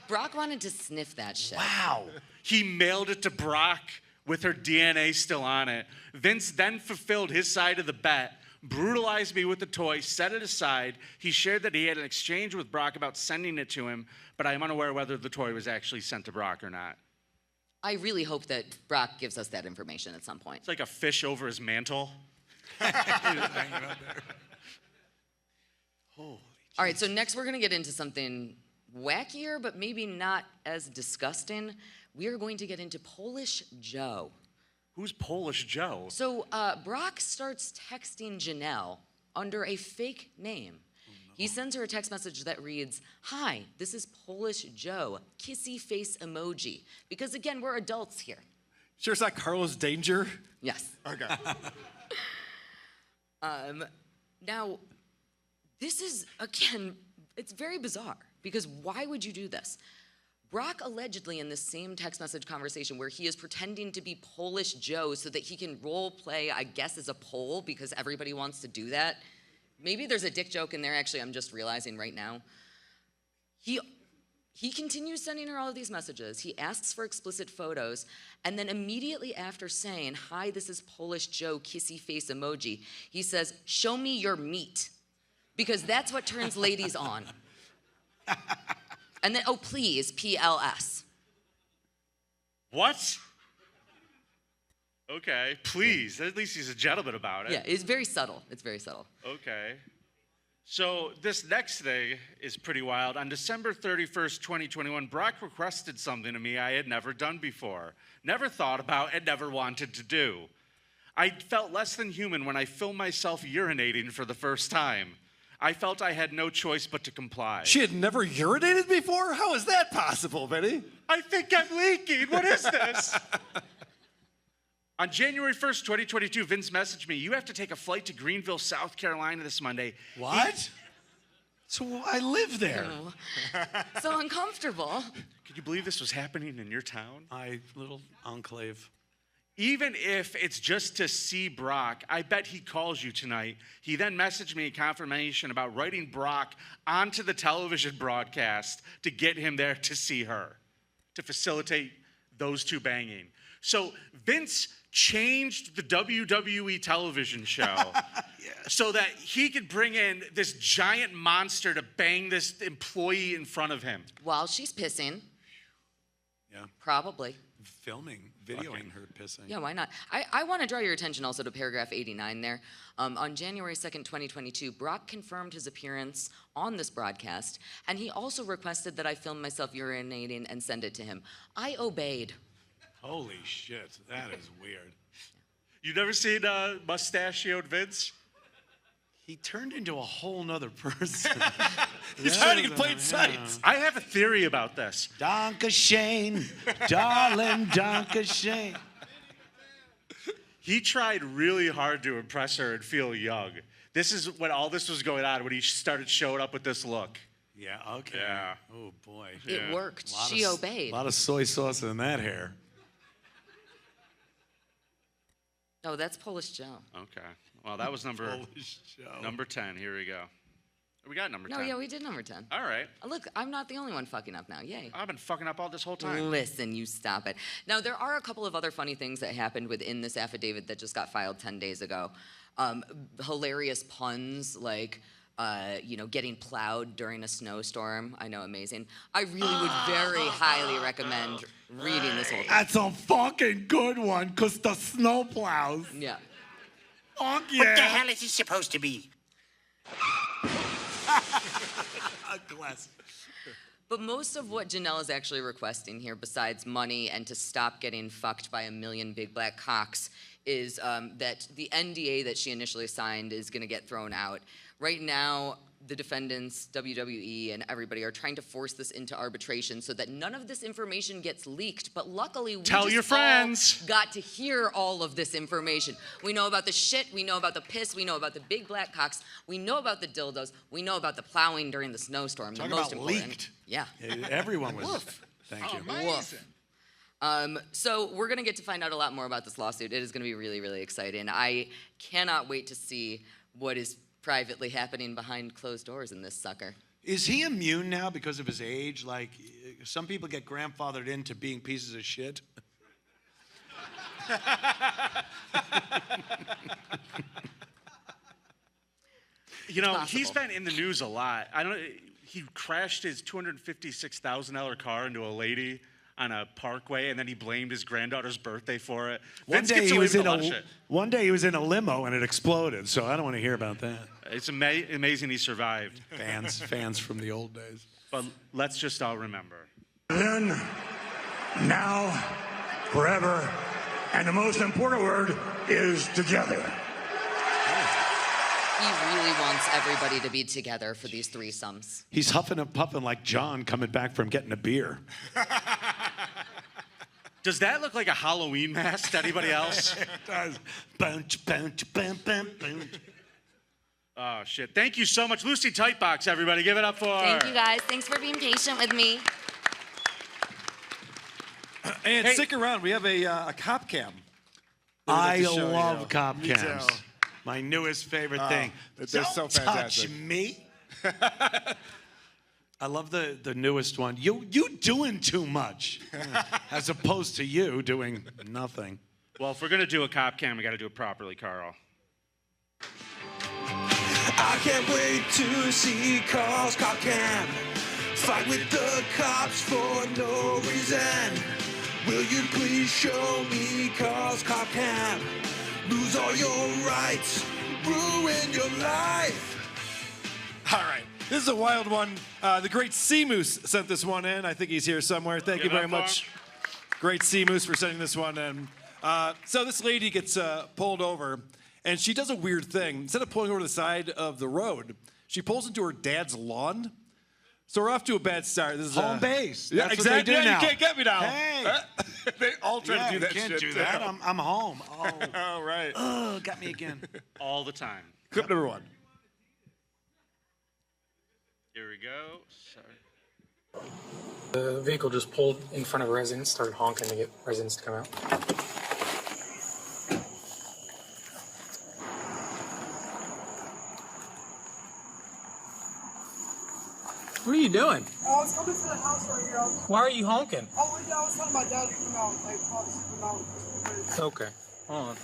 Brock wanted to sniff that shit. Wow. He mailed it to Brock with her DNA still on it. Vince then fulfilled his side of the bet, brutalized me with the toy, set it aside. He shared that he had an exchange with Brock about sending it to him, but I am unaware whether the toy was actually sent to Brock or not. I really hope that Brock gives us that information at some point. It's like a fish over his mantle. All right, so next we're going to get into something wackier, but maybe not as disgusting. We are going to get into Polish Joe. Who's Polish Joe? So Brock starts texting Janel under a fake name. He sends her a text message that reads, "Hi, this is Polish Joe, kissy face emoji." Because again, we're adults here. Sure it's not Carlos Danger? Yes. Okay. Now, this is, again, it's very bizarre because why would you do this? Brock allegedly in this same text message conversation where he is pretending to be Polish Joe so that he can role play, I guess, as a Pole because everybody wants to do that. Maybe there's a dick joke in there, actually, I'm just realizing right now. He continues sending her all of these messages. He asks for explicit photos, and then immediately after saying, "Hi, this is Polish Joe, kissy face emoji," he says, "Show me your meat," because that's what turns ladies on. And then, oh, please, PLS. What? Okay, please. At least he's a gentleman about it. Yeah, it's very subtle. It's very subtle. Okay. So this next thing is pretty wild. On December 31st, 2021, Brock requested something of me I had never done before, never thought about, and never wanted to do. I felt less than human when I filmed myself urinating for the first time. I felt I had no choice but to comply. She had never urinated before? How is that possible, Vinny? I think I'm leaking. What is this? On January 1st, 2022, Vince messaged me, you have to take a flight to Greenville, South Carolina this Monday. What? So I live there. Oh. So uncomfortable. Could you believe this was happening in your town? My little enclave. Even if it's just to see Brock, I bet he calls you tonight. He then messaged me a confirmation about writing Brock onto the television broadcast to get him there to see her, to facilitate those two banging. So Vince changed the WWE television show so that he could bring in this giant monster to bang this employee in front of him. While she's pissing. Yeah. Probably. Filming, videoing her pissing. Yeah, why not? I want to draw your attention also to paragraph 89 there. On January 2nd, 2022, Brock confirmed his appearance on this broadcast, and he also requested that I film myself urinating and send it to him. I obeyed. Holy shit, that is weird. You never seen mustachioed Vince? He turned into a whole nother person. He's hiding in plain sight. I have a theory about this. Donka Shane, darling Donka Shane. He tried really hard to impress her and feel young. This is when all this was going on, when he started showing up with this look. Yeah, okay. Yeah. Oh, boy. It worked. She obeyed. A lot of soy sauce in that hair. Oh, that's Polish Joe. Okay. Well, that was number 10. Here we go. We got number 10. No, yeah, we did number 10. All right. Look, I'm not the only one fucking up now. Yay. I've been fucking up all this whole time. Listen, you stop it. Now, there are a couple of other funny things that happened within this affidavit that just got filed 10 days ago. Hilarious puns like, getting plowed during a snowstorm. I know, amazing. I really would very highly recommend reading this whole thing. That's a fucking good one, because the snow plows. Yeah. Oh, yeah. What the hell is he supposed to be? Classic. But most of what Janel is actually requesting here, besides money and to stop getting fucked by a million big black cocks, is that the NDA that she initially signed is going to get thrown out. Right now, the defendants, WWE, and everybody are trying to force this into arbitration so that none of this information gets leaked. But luckily, we Tell your friends. got to hear all of this information. We know about the shit. We know about the piss. We know about the big black cocks. We know about the dildos. We know about the plowing during the snowstorm. Talk the most about important. leaked. Yeah. Everyone was. Woof. Thank you. Woof. So we're going to get to find out a lot more about this lawsuit. It is going to be really, really exciting. I cannot wait to see what is privately happening behind closed doors in this sucker. Is he immune now because of his age? Like, some people get grandfathered into being pieces of shit. You know, he's been in the news a lot. He crashed his $256,000 car into a lady on a parkway, and then he blamed his granddaughter's birthday for it. One day he was in a limo and it exploded, so I don't want to hear about that. It's amazing he survived. Fans from the old days. But let's just all remember. Then, now, forever, and the most important word is together. He really wants everybody to be together for these threesomes. He's huffing and puffing like John coming back from getting a beer. Does that look like a Halloween mask to anybody else? It does. Bunch. Oh, shit. Thank you so much. Lucy Tightboxxx, everybody. Give it up for her. Thank you, guys. Thanks for being patient with me. And stick around. We have a cop cam. I love cop cams. My newest favorite thing. They're so fantastic. Touch me. I love the newest one. You doing too much, as opposed to you doing nothing. Well, if we're gonna do a cop cam, we got to do it properly, Carl. I can't wait to see Carl's cop cam. Fight with the cops for no reason. Will you please show me Carl's cop cam? Lose all your rights, ruin your life. All right. This is a wild one. The great Sea Moose sent this one in. I think he's here somewhere. Thank you very much. Great Sea Moose for sending this one in. So this lady gets pulled over, and she does a weird thing. Instead of pulling over to the side of the road, she pulls into her dad's lawn. So we're off to a bad start. This is home base. Yeah, That's exactly. What they do Yeah, now. you can't get me now. Hey. They all try to do that you can't shit. do that. I'm home. Oh. All right. Oh, got me again. All the time. Clip number 1. Here we go. Sorry. The vehicle just pulled in front of a residence, started honking to get residents to come out. What are you doing? I was coming to the house right here. Why are you honking? Oh, yeah, I was telling my dad to come out. Like, come out. Okay, hold on.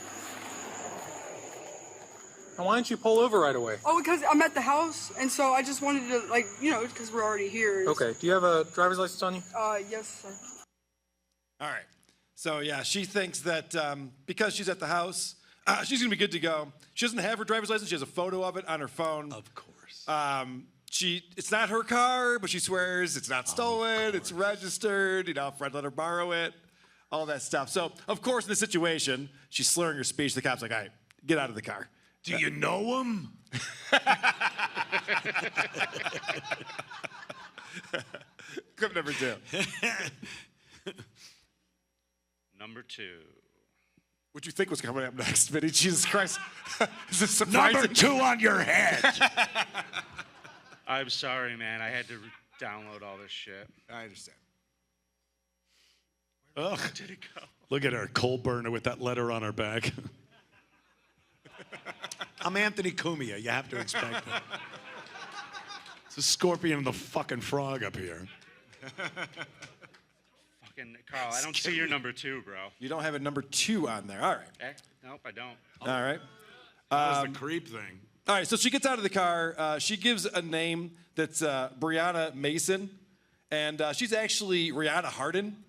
Now, why didn't you pull over right away? Oh, because I'm at the house, and so I just wanted to, like, you know, because we're already here. Okay, do you have a driver's license on you? Yes, sir. All right. So, yeah, she thinks that because she's at the house, she's going to be good to go. She doesn't have her driver's license. She has a photo of it on her phone. Of course. It's not her car, but she swears it's not stolen. It's registered. You know, a friend let her borrow it. All that stuff. So, of course, in this situation, she's slurring her speech. The cop's like, all right, get out of the car. Do you know him? Clip number 2. Number 2. What you think was coming up next, Vinny? Jesus Christ. Is this surprising? Number 2 on your head. I'm sorry, man. I had to download all this shit. I understand. Ugh. Where did it go? Look at her, coal burner with that letter on her back. I'm Anthony Cumia. You have to expect it. It's a scorpion and the fucking frog up here. Fucking Carl, I don't see your number 2, bro. You don't have a number 2 on there. All right. Nope, I don't. All right. That was the creep thing. All right, so she gets out of the car. She gives a name that's Brianna Mason, and she's actually Rihanna Harden,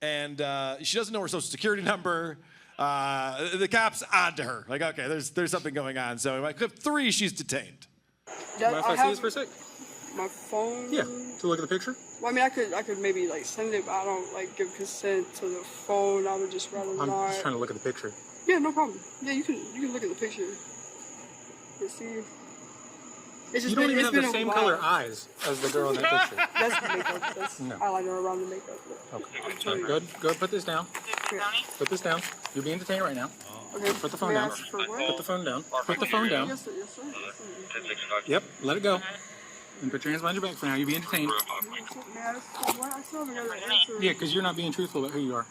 and she doesn't know her social security number. The cop's on to her. Like, okay, there's something going on. So in my clip 3, she's detained. Mind if I see this for a sec? My phone. Yeah. To look at the picture? Well, I mean, I could maybe like send it, but I don't like give consent to the phone. I would just rather I'm not. just trying to look at the picture. Yeah, no problem. Yeah, you can look at the picture. You see. It's just You don't even have the been a same while. color eyes as the girl in that picture. That's the makeup. That's No. eyeliner around the makeup. Okay. Good. Go put this down. Put this down. You're being detained right now. Okay. Put the phone May I down. ask for what? Put the phone down. Put the phone down. Yes, sir. Yes, sir. Yes, sir. Yep. Let it go. And put your hands behind your back for now. You're being detained. May I ask for what? I still haven't got an answer. Yeah, because you're not being truthful about who you are.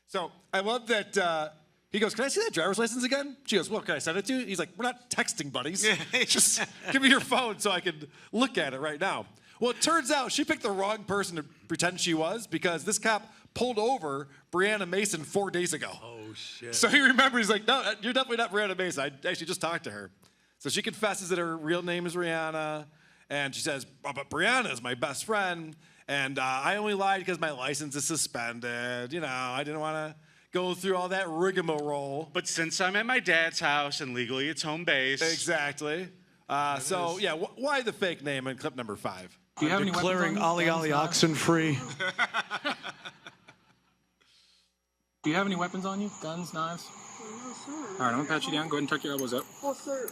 So I love that he goes, can I see that driver's license again? She goes, well, can I send it to you? He's like, we're not texting buddies. Just give me your phone so I can look at it right now. Well, it turns out she picked the wrong person to pretend she was because this cop pulled over Brianna Mason 4 days ago. Oh, shit. So he remembers, like, no, you're definitely not Brianna Mason. I actually just talked to her. So she confesses that her real name is Rihanna. And she says, oh, but Brianna is my best friend. And I only lied because my license is suspended. You know, I didn't want to go through all that rigmarole. But since I'm at my dad's house and legally it's home base. Exactly. So, yeah, why the fake name in clip number 5? Do you have any Declaring weapons on you? Ollie oxen free. Do you have any weapons on you? Guns, knives? No, sir. All right, I'm going to pat you down. Go ahead and tuck your elbows up. Oh, sir.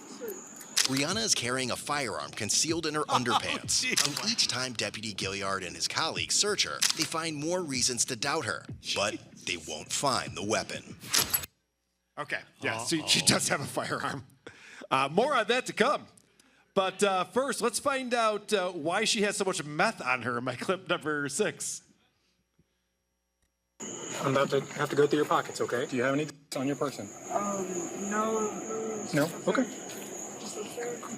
Rihanna is carrying a firearm concealed in her underpants. And each time Deputy Gilliard and his colleagues search her, they find more reasons to doubt her. But they won't find the weapon. Okay, yeah, she does have a firearm. More on that to come. But first, let's find out why she has so much meth on her in my clip number 6. I'm about to have to go through your pockets, okay? Do you have any on your person? No. No? Okay.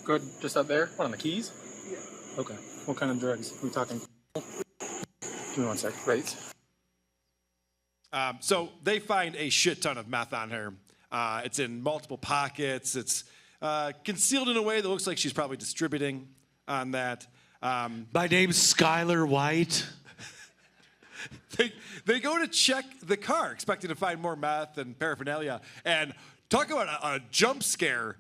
Good. Just up there? What, on the keys? Yeah. Okay. What kind of drugs? Are we talking? Give me one sec. Right. So they find a shit ton of meth on her. It's in multiple pockets. It's concealed in a way that looks like she's probably distributing on that. My name's Skylar White. They go to check the car, expecting to find more meth and paraphernalia. And talk about a jump scare.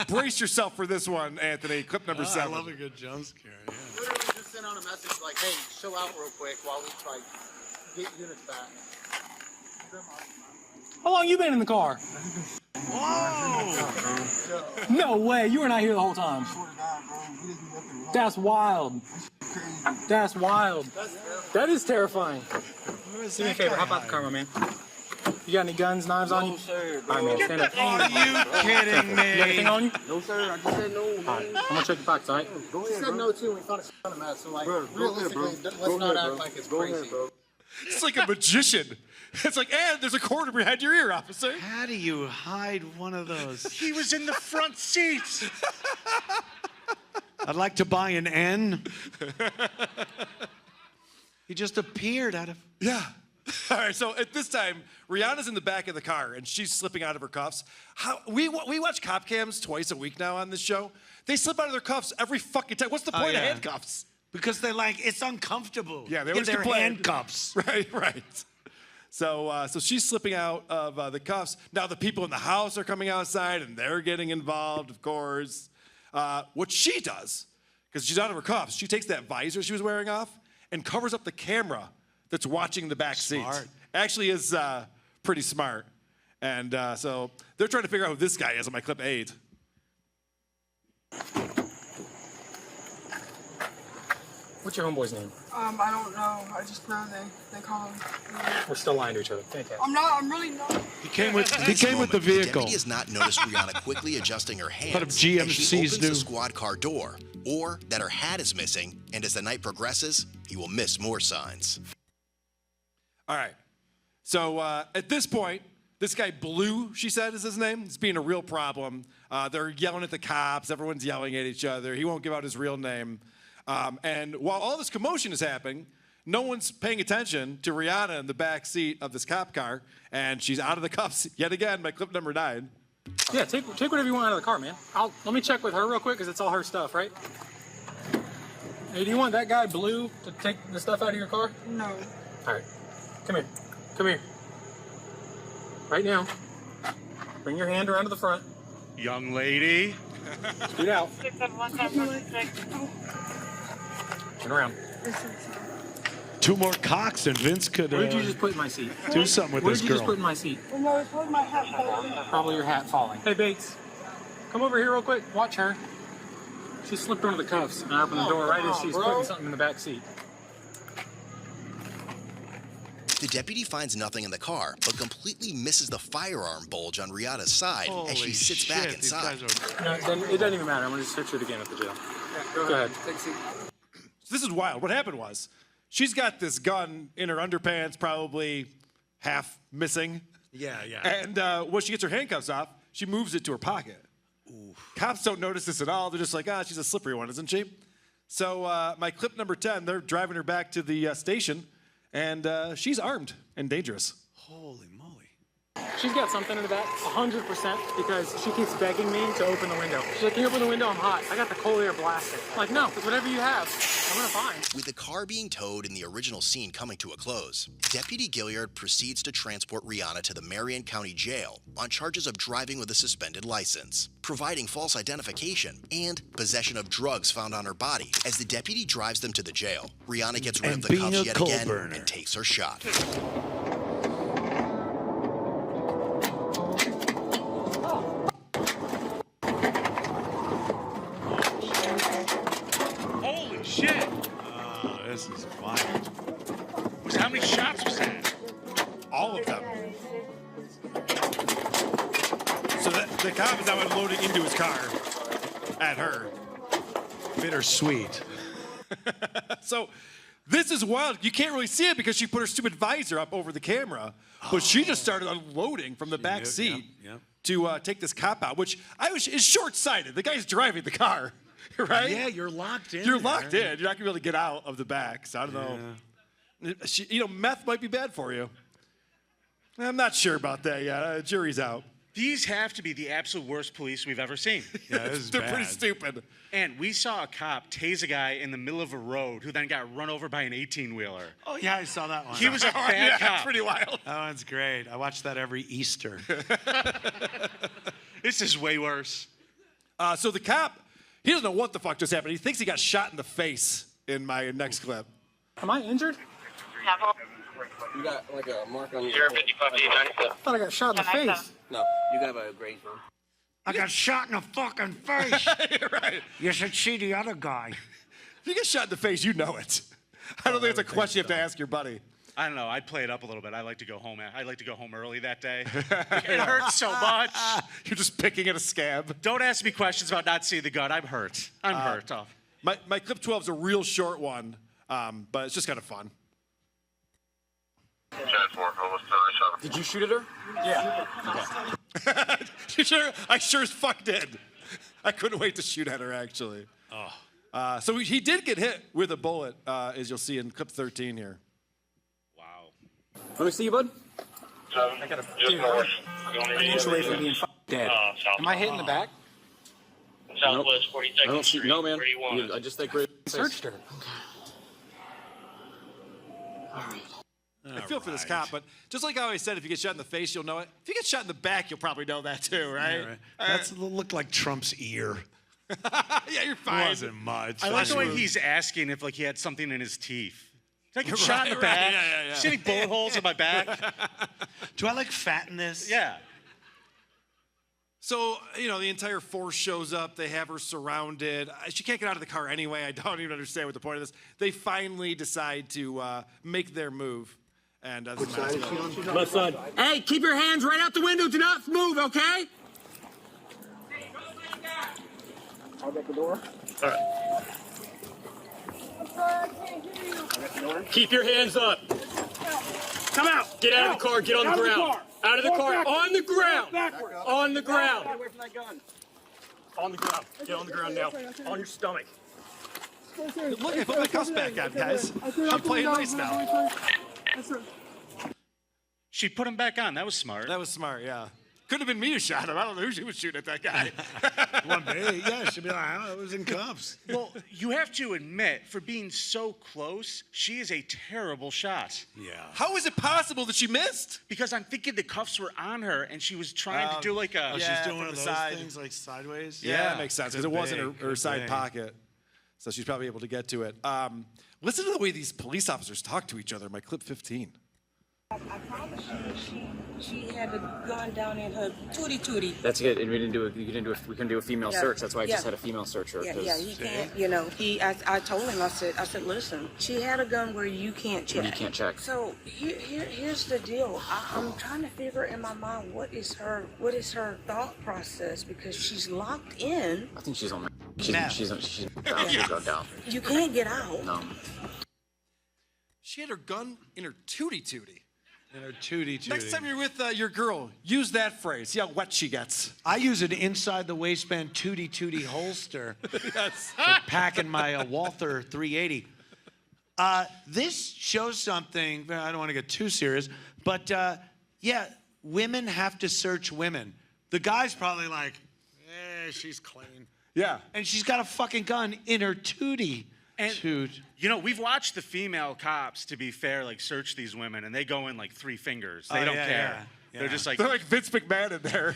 Brace yourself for this one, Anthony. Clip number 7. I love a good jump scare. Yeah. Literally just sent out a message like, hey, chill out real quick while we try to get units back. How long you been in the car? Whoa! No way, you were not here the whole time. That's wild. That's wild. That is terrifying. Do me a favor, hop out the car, my man. You got any guns, knives on you? No, sir, bro. All right, man, stand up. Are you kidding me? You got anything on you? No, sir. I just said no. All right, I'm gonna check your pockets, all right? Go ahead, said no, too. We found a ton of meth. So, like, realistically, let's not act like it's crazy. It's like a magician. It's like, and there's a quarter behind your ear, officer. How do you hide one of those? He was in the front seat. I'd like to buy an N. He just appeared out of... Yeah. All right, so at this time, Rihanna's in the back of the car, and she's slipping out of her cuffs. We watch cop cams twice a week now on this show. They slip out of their cuffs every fucking time. What's the point of handcuffs? Because they it's uncomfortable. Yeah, they Get always their complain. handcuffs. Right. So she's slipping out of the cuffs. Now the people in the house are coming outside, and they're getting involved, of course. What she does, because she's out of her cuffs, she takes that visor she was wearing off and covers up the camera that's watching the back seat. Actually is pretty smart. And so they're trying to figure out who this guy is on my clip 8. What's your homeboy's name? I don't know. I just know they call him. We're still lying to each other. Okay. I'm not. I'm really not. He came with the The vehicle. deputy has not noticed Rihanna quickly adjusting her hands Part of as she GMC's opens new. the squad car door, or that her hat is missing, and as the night progresses, he will miss more signs. All right. So at this point, this guy Blue, she said, is his name. It's being a real problem. They're yelling at the cops. Everyone's yelling at each other. He won't give out his real name. And while all this commotion is happening, no one's paying attention to Rihanna in the back seat of this cop car, and she's out of the cuffs yet again by clip number 9. Yeah, take whatever you want out of the car, man. Let me check with her real quick, because it's all her stuff, right? Hey, do you want that guy Blue to take the stuff out of your car? No. All right. Come here. Come here. Right now. Bring your hand around to the front. Young lady. Scoot out. Turn around. 2 more cocks and Vince could What did you just put in my seat? do something with What this did you just girl. put in my seat? Well, no, it's probably my hat falling. Probably your hat falling. Hey, Bates. Come over here real quick. Watch her. She slipped under the cuffs and I opened the door right as she's putting something in the back seat. The deputy finds nothing in the car, but completely misses the firearm bulge on Rihanna's side as she sits back inside. No, then it doesn't even matter. I'm going to just search it again at the jail. Go ahead. Take a seat. So this is wild. What happened was, she's got this gun in her underpants, probably half missing. Yeah. And when she gets her handcuffs off, she moves it to her pocket. Cops don't notice this at all. They're just like, she's a slippery one, isn't she? So my clip number 10, they're driving her back to the station, and she's armed and dangerous. Holy moly. She's got something in the back, 100%, because she keeps begging me to open the window. She's like, can you open the window? I'm hot. I got the cold air blasting. I'm like, no, it's whatever you have. I'm gonna find. With the car being towed and the original scene coming to a close, Deputy Gilliard proceeds to transport Rihanna to the Marion County Jail on charges of driving with a suspended license, providing false identification, and possession of drugs found on her body. As the deputy drives them to the jail, Rihanna gets rid of the cuffs yet again and takes her shot. Holy shit. Oh, this is wild. How many shots was that? All of them. So the cop is now unloading into his car at her. Bittersweet. So this is wild. You can't really see it because she put her stupid visor up over the camera. But she just started unloading from the back seat to take this cop out, which is short-sighted. The guy's driving the car, right? Yeah, you're locked in. You're locked in. You're not going to be able to get out of the back. So I don't know. Meth might be bad for you. I'm not sure about that yet. Jury's out. These have to be the absolute worst police we've ever seen. Yeah, they're pretty stupid. And we saw a cop tase a guy in the middle of a road who then got run over by an 18-wheeler. Oh, yeah, I saw that one. He was a bad cop. Pretty wild. That one's great. I watch that every Easter. This is way worse. So the cop, he doesn't know what the fuck just happened. He thinks he got shot in the face in my next clip. Am I injured? You got like a mark on your... 055 I thought I got shot in the face. No, you got a graze wound. I got shot in the fucking face. Right. You should see the other guy. If you get shot in the face, you know it. I don't think it's a question you have to ask your buddy. I don't know. I'd play it up a little bit. I like to go home. I like to go home early that day. It hurts so much. You're just picking at a scab. Don't ask me questions about not seeing the gun. I'm hurt. I'm hurt. Oh. My clip 12 is a real short one, but it's just kind of fun. Did you shoot at her? Yeah. Okay. Sure, I sure as fuck did. I couldn't wait to shoot at her, actually. Oh. So he did get hit with a bullet, as you'll see in clip 13 here. Wow. Let me see you, bud. I got an inch away from being dead. Am I hitting the back? Southwest 42nd I don't see. Street, No, man. 31. I just think we're... Searched her. I feel for this cop, but just like I always said, if you get shot in the face, you'll know it. If you get shot in the back, you'll probably know that too, right? Yeah, right. That's looked like Trump's ear. Yeah, you're fine. It wasn't much. I like the way he's asking if like he had something in his teeth. Did I get shot in the back? Yeah. See any bullet holes in my back? Do I like fatten this? Yeah. So, you know, the entire force shows up. They have her surrounded. She can't get out of the car anyway. I don't even understand what the point of this. They finally decide to make their move. And My son. Hey, keep your hands right out the window. Do not move, okay? I'll get the door. All right. Keep your hands up. Come out. Get out of the car. Get on the ground. Out of the car. On the ground. On the ground. Away from that gun. On the ground. Get on the ground now. On your stomach. Look, I put my cuffs back on, guys. I'm playing nice now. She put him back on. That was smart. That was smart, yeah. Could have been me who shot him. I don't know who she was shooting at that guy. One day, yeah, she'd be like, I was in cuffs. Well, you have to admit, for being so close, she is a terrible shot. Yeah. How is it possible that she missed? Because I'm thinking the cuffs were on her, and she was trying to do like a... Oh, Yeah, she's doing one from of the those side. things like sideways? Yeah, that makes sense, because it wasn't her side pocket. So she's probably able to get to it. Listen to the way these police officers talk to each other in my clip 15. I promise you, she had a gun down in her tootie. That's good. And we couldn't do a female Yeah. search. That's why I just Yeah. had a female searcher. Yeah, he can't, you know, I told him, I said, listen, she had a gun where you can't check. You can't check. So here's the deal. I'm trying to figure in my mind what is her thought process, because she's locked in. I think she's on. She's drugged out. You can't get out. No. She had her gun in her tootie. In her tootie. Next time you're with your girl, use that phrase. See how wet she gets. I use an inside the waistband tootie holster Yes. for packing my Walther 380. This shows something. I don't want to get too serious, but yeah, women have to search women. The guy's probably like, she's clean. Yeah. And she's got a fucking gun in her tootie. And, you know, we've watched the female cops, to be fair, like search these women, and they go in like 3 fingers. They don't care. Yeah. They're just like... They're like Vince McMahon in there.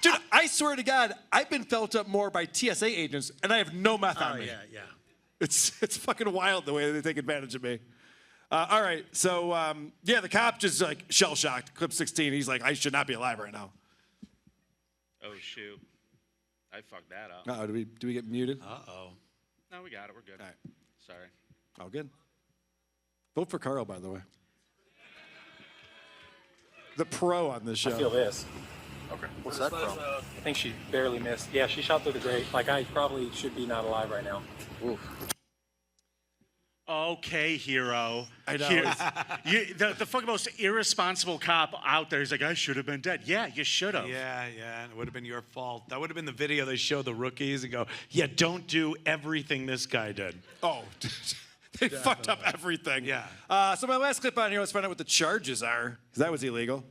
Dude, I swear to God, I've been felt up more by TSA agents, and I have no meth on me. Yeah. It's fucking wild the way they take advantage of me. All right, so, yeah, the cop just, like, shell-shocked. Clip 16, he's like, I should not be alive right now. Oh, shoot. I fucked that up. Uh-oh, do we get muted? Uh-oh. No, we got it. We're good. All right. Sorry. Oh, good. Vote for Carl, by the way. The pro on this show. I feel this. Okay. What's that from? I think she barely missed. Yeah, she shot through the grate. Like, I probably should be not alive right now. Oof. Okay, hero. I know. The fucking most irresponsible cop out there is like, I should have been dead. Yeah, you should have. Yeah, it would have been your fault. That would have been the video they show the rookies and go, yeah, don't do everything this guy did. Oh, they fucked up everything. Yeah. So my last clip on here, let's find out what the charges are, because that was illegal.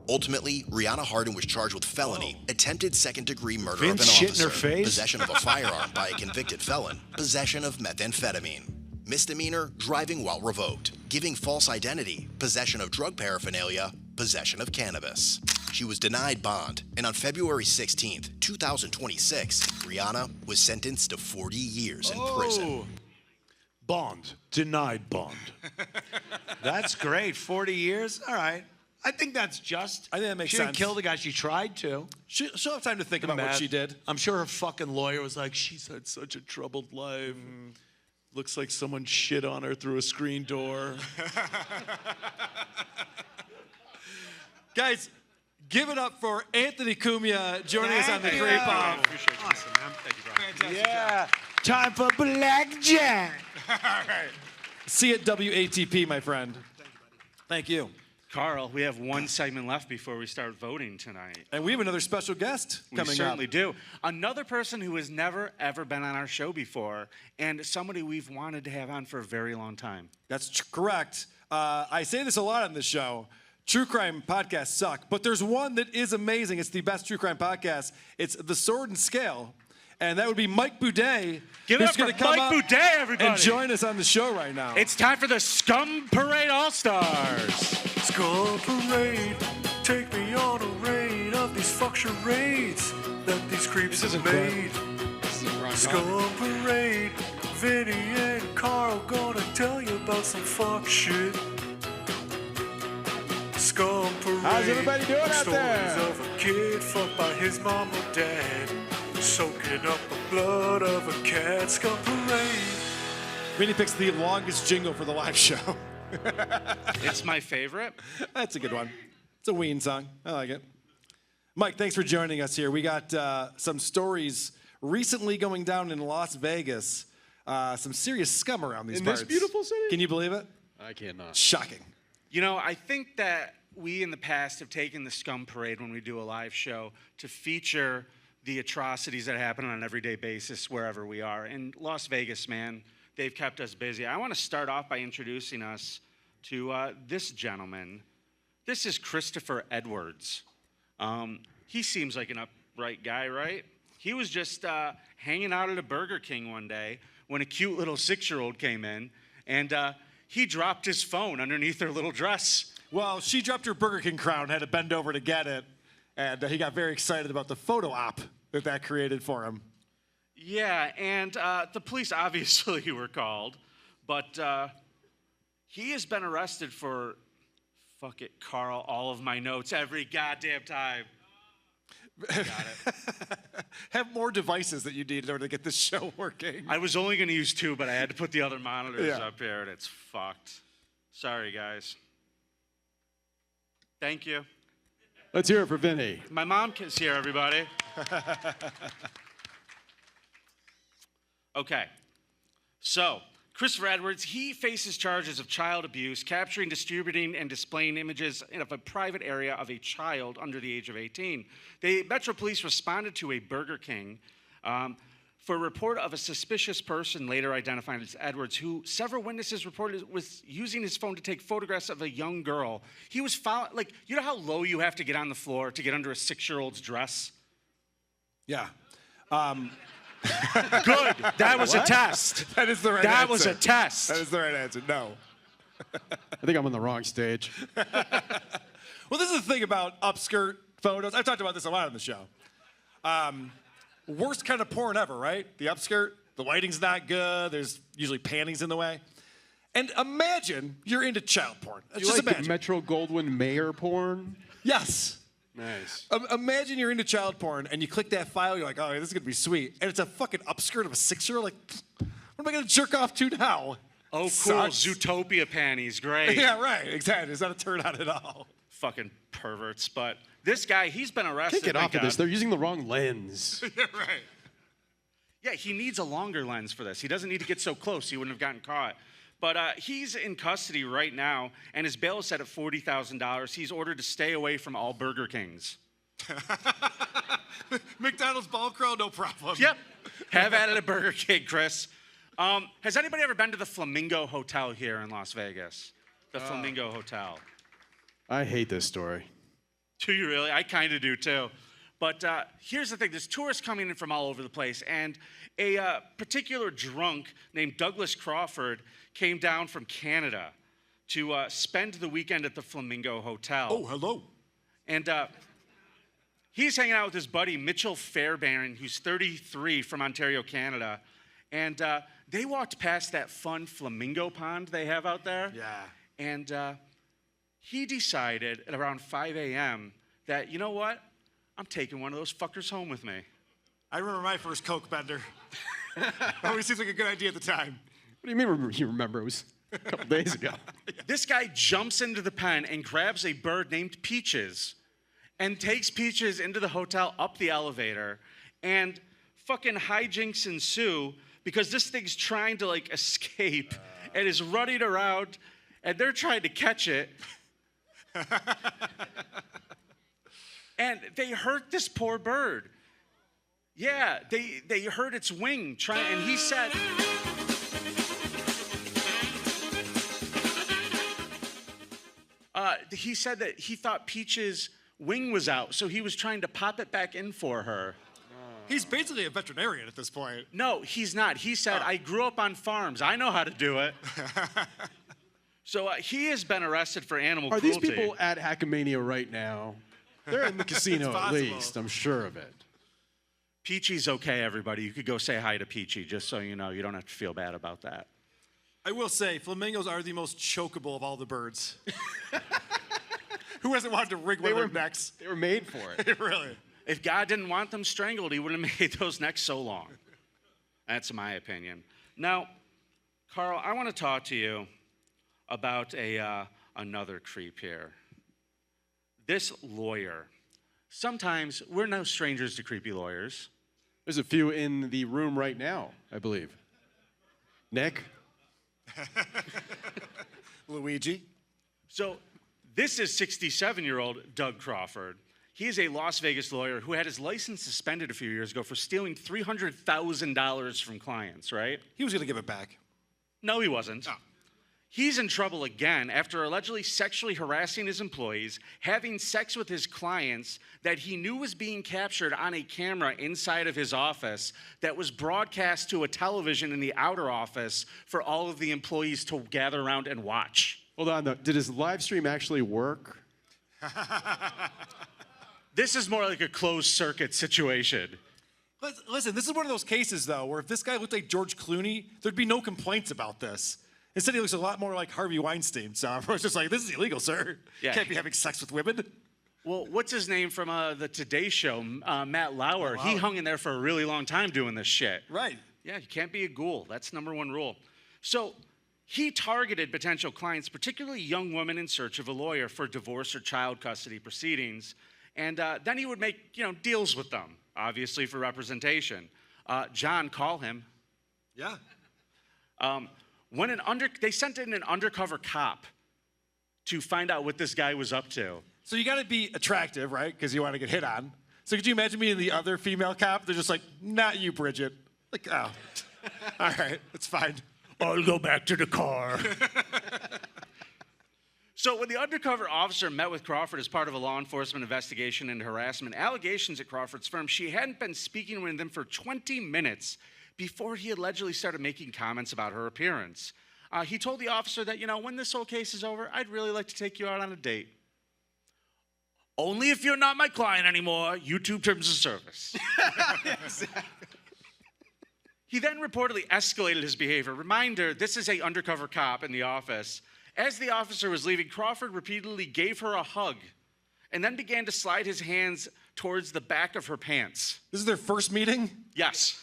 Ultimately, Rihanna Hardin was charged with felony, attempted second-degree murder Vince of an shit in officer, her face? possession of a firearm by a convicted felon, possession of methamphetamine. Misdemeanor, driving while revoked, giving false identity, possession of drug paraphernalia, possession of cannabis. She was denied bond, and on February 16th, 2026, Rihanna was sentenced to 40 years in prison. Bond. Denied bond. That's great. 40 years? All right. I think that's just. I think that makes she sense. didn't kill the guy. She tried to. She'll have time to think about what she did. I'm sure her fucking lawyer was like, she's had such a troubled life. Looks like someone shit on her through a screen door. Guys, give it up for Anthony Cumia joining us on the Great Bomb. Awesome, man. Thank you, bro. Yeah. Time for blackjack. All right. See you at WATP, my friend. Thank you. Carl, we have one segment left before we start voting tonight. And we have another special guest coming up. We certainly do. Another person who has never, ever been on our show before, and somebody we've wanted to have on for a very long time. That's correct. I say this a lot on this show. True crime podcasts suck, but there's one that is amazing. It's the best true crime podcast. It's The Sword and Scale, and that would be Mike Boudet. Give it who's up for gonna come Mike up Boudet, everybody. and join us on the show right now. It's time for the Scum Parade All-Stars. Scum Parade, take me on a raid of these fuck charades that these creeps have made. Scum Parade, Vinnie and Carl gonna tell you about some fuck shit. Scum Parade, how's everybody doing out there? Stories of a kid fucked by his mom or dad, soaking up the blood of a cat. Scum Parade. Vinnie picks the longest jingle for the live show. It's my favorite. That's a good one. It's a Ween song. I like it. Mike, thanks for joining us here. We got some stories recently going down in Las Vegas. Some serious scum around these parts. In this beautiful city? Can you believe it? I cannot. Shocking. You know, I think that we in the past have taken the Scum Parade when we do a live show to feature the atrocities that happen on an everyday basis wherever we are. In Las Vegas, man, they've kept us busy. I want to start off by introducing us to this gentleman. This is Christopher Edwards. He seems like an upright guy, right? He was just hanging out at a Burger King one day when a cute little 6-year-old came in, and he dropped his phone underneath her little dress. Well, she dropped her Burger King crown, had to bend over to get it, and he got very excited about the photo op that created for him. Yeah, and the police obviously were called, but he has been arrested for, fuck it, Carl, all of my notes every goddamn time. Got it. Have more devices that you need in order to get this show working. I was only going to use 2, but I had to put the other monitors up here, and it's fucked. Sorry, guys. Thank you. Let's hear it for Vinnie. My mom is here, everybody. Okay. So, Christopher Edwards, he faces charges of child abuse, capturing, distributing, and displaying images of a private area of a child under the age of 18. The Metro Police responded to a Burger King for a report of a suspicious person, later identified as Edwards, who several witnesses reported was using his phone to take photographs of a young girl. He was following, like, you know how low you have to get on the floor to get under a 6-year-old's dress? Yeah. Good. That was a test. That is the right answer. That was a test. That is the right answer. No. I think I'm on the wrong stage. Well, this is the thing about upskirt photos. I've talked about this a lot on the show. Worst kind of porn ever, right? The upskirt. The lighting's not good. There's usually panties in the way. And imagine you're into child porn. You like the Metro Goldwyn Mayer porn? Yes. Nice. Imagine you're into child porn and you click that file. You're like, oh, this is gonna be sweet, and it's a fucking upskirt of a 6-year-old. Like, what am I gonna jerk off to now? Oh, cool. Sucks. Zootopia panties. Great. Yeah, right. Exactly. It's not a turn on at all. Fucking perverts. But this guy, he's been arrested. Can't get off of this. They're using the wrong lens. Yeah, right. Yeah, he needs a longer lens for this. He doesn't need to get so close. He wouldn't have gotten caught. But he's in custody right now, and his bail is set at $40,000. He's ordered to stay away from all Burger Kings. McDonald's ball crawl, no problem. Yep. Have at it at Burger King, Chris. Has anybody ever been to the Flamingo Hotel here in Las Vegas? The Flamingo Hotel. I hate this story. Do you really? I kind of do too. But here's the thing. There's tourists coming in from all over the place. And a particular drunk named Douglas Crawford came down from Canada to spend the weekend at the Flamingo Hotel. Oh, hello. And he's hanging out with his buddy Mitchell Fairbairn, who's 33 from Ontario, Canada. And they walked past that fun flamingo pond they have out there. Yeah. And he decided at around 5 a.m. that, you know what? I'm taking one of those fuckers home with me. I remember my first Coke bender. Always seems like a good idea at the time. What do you mean you remember? It was a couple days ago. This guy jumps into the pen and grabs a bird named Peaches and takes Peaches into the hotel up the elevator, and fucking hijinks ensue because this thing's trying to like escape and is running around, and they're trying to catch it. And they hurt this poor bird. Yeah, they hurt its wing and he said, that he thought Peach's wing was out, so he was trying to pop it back in for her. He's basically a veterinarian at this point. No, he's not. He said, I grew up on farms. I know how to do it. So he has been arrested for animal cruelty. Are these people at Hackamania right now? They're in the casino at least, I'm sure of it. Peachy's okay, everybody. You could go say hi to Peachy, just so you know. You don't have to feel bad about that. I will say, flamingos are the most chokeable of all the birds. Who hasn't wanted to wriggle their necks? They were made for it. Really? If God didn't want them strangled, he wouldn't have made those necks so long. That's my opinion. Now, Carl, I want to talk to you about another creep here. This lawyer. Sometimes we're no strangers to creepy lawyers. There's a few in the room right now, I believe. Nick? Luigi? So this is 67-year-old Doug Crawford. He is a Las Vegas lawyer who had his license suspended a few years ago for stealing $300,000 from clients, right? He was going to give it back. No, he wasn't. Oh. He's in trouble again after allegedly sexually harassing his employees, having sex with his clients that he knew was being captured on a camera inside of his office that was broadcast to a television in the outer office for all of the employees to gather around and watch. Hold on, though. Did his live stream actually work? This is more like a closed circuit situation. Listen, this is one of those cases, though, where if this guy looked like George Clooney, there'd be no complaints about this. Instead, he looks a lot more like Harvey Weinstein. So everyone's just like, this is illegal, sir. Yeah. Can't be having sex with women. Well, what's his name from the Today Show? Matt Lauer. He hung in there for a really long time doing this shit. Right. Yeah, you can't be a ghoul. That's #1 rule. So he targeted potential clients, particularly young women in search of a lawyer for divorce or child custody proceedings. And then he would make, deals with them, obviously for representation. John, call him. Yeah. They sent in an undercover cop to find out what this guy was up to. So you got to be attractive, right? Because you want to get hit on. So could you imagine being the other female cop? They're just like, not you, Bridget. Like, oh, all right, that's fine. I'll go back to the car. So when the undercover officer met with Crawford as part of a law enforcement investigation into harassment, allegations at Crawford's firm, she hadn't been speaking with him for 20 minutes before he allegedly started making comments about her appearance. He told the officer that, when this whole case is over, I'd really like to take you out on a date. Only if you're not my client anymore, YouTube terms of service. Exactly. He then reportedly escalated his behavior. Reminder, this is an undercover cop in the office. As the officer was leaving, Crawford repeatedly gave her a hug and then began to slide his hands towards the back of her pants. This is their first meeting? Yes.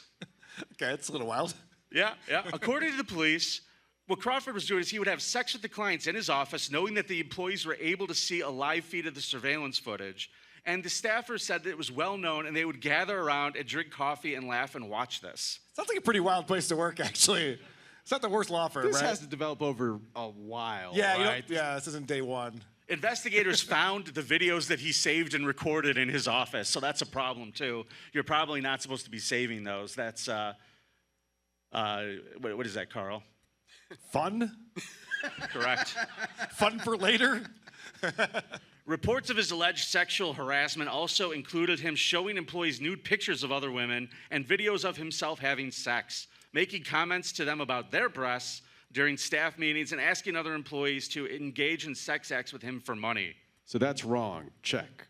Okay, that's a little wild. Yeah. According to the police, what Crawford was doing is he would have sex with the clients in his office, knowing that the employees were able to see a live feed of the surveillance footage. And the staffers said that it was well known, and they would gather around and drink coffee and laugh and watch this. Sounds like a pretty wild place to work, actually. It's not the worst law firm, this right? This has to develop over a while, yeah, right? This isn't day one. Investigators found the videos that he saved and recorded in his office, so that's a problem, too. You're probably not supposed to be saving those. That's, what is that, Carl? Fun? Correct. Fun for later? Reports of his alleged sexual harassment also included him showing employees nude pictures of other women and videos of himself having sex, making comments to them about their breasts during staff meetings, and asking other employees to engage in sex acts with him for money. So that's wrong. Check.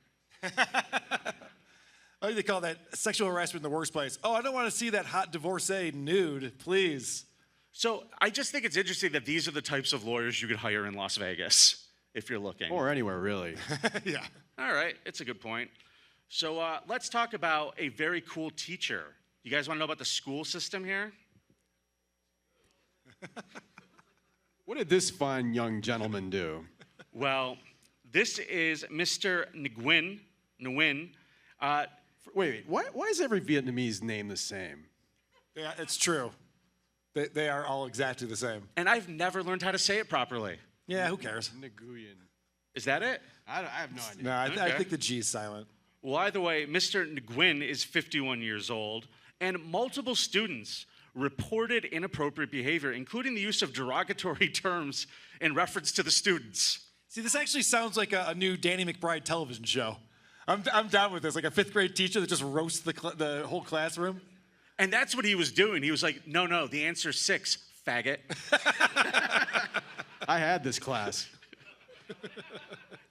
Oh, they call that sexual harassment in the workplace. Oh, I don't want to see that hot divorcee nude, please. So I just think it's interesting that these are the types of lawyers you could hire in Las Vegas if you're looking. Or anywhere, really. Yeah. All right, it's a good point. So let's talk about a very cool teacher. You guys want to know about the school system here? What did this fine young gentleman do? Well, this is Mr. Nguyen. Wait, why is every Vietnamese name the same? Yeah, it's true. They are all exactly the same. And I've never learned how to say it properly. Yeah, who cares? Nguyen. Is that it? I have no idea. No, I Okay. think the G is silent. Well, either way, Mr. Nguyen is 51 years old, and multiple students reported inappropriate behavior, including the use of derogatory terms in reference to the students. See, this actually sounds like a new Danny McBride television show. I'm down with this, like a fifth grade teacher that just roasts the whole classroom. And that's what he was doing. He was like, no, the answer's 6, faggot. I had this class.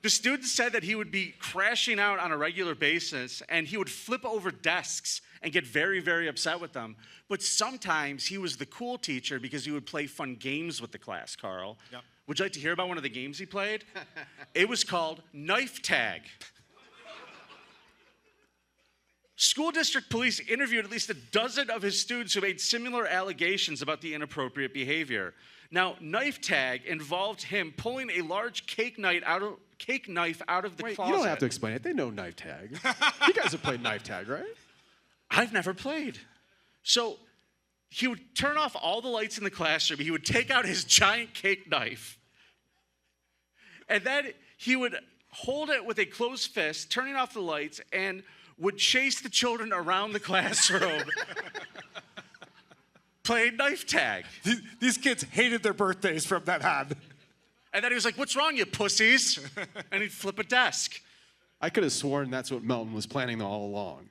The students said that he would be crashing out on a regular basis, and he would flip over desks and get very, very upset with them. But sometimes he was the cool teacher because he would play fun games with the class, Carl. Yep. Would you like to hear about one of the games he played? It was called Knife Tag. School district police interviewed at least a dozen of his students who made similar allegations about the inappropriate behavior. Now, Knife Tag involved him pulling a large cake knife out of the Wait, closet. you don't have to explain it. They know knife tag. You guys have played knife tag, right? I've never played. So he would turn off all the lights in the classroom. He would take out his giant cake knife. And then he would hold it with a closed fist, turning off the lights, and would chase the children around the classroom playing knife tag. These kids hated their birthdays from that on. And then he was like, "What's wrong, you pussies?" And he'd flip a desk. I could have sworn that's what Melton was planning all along.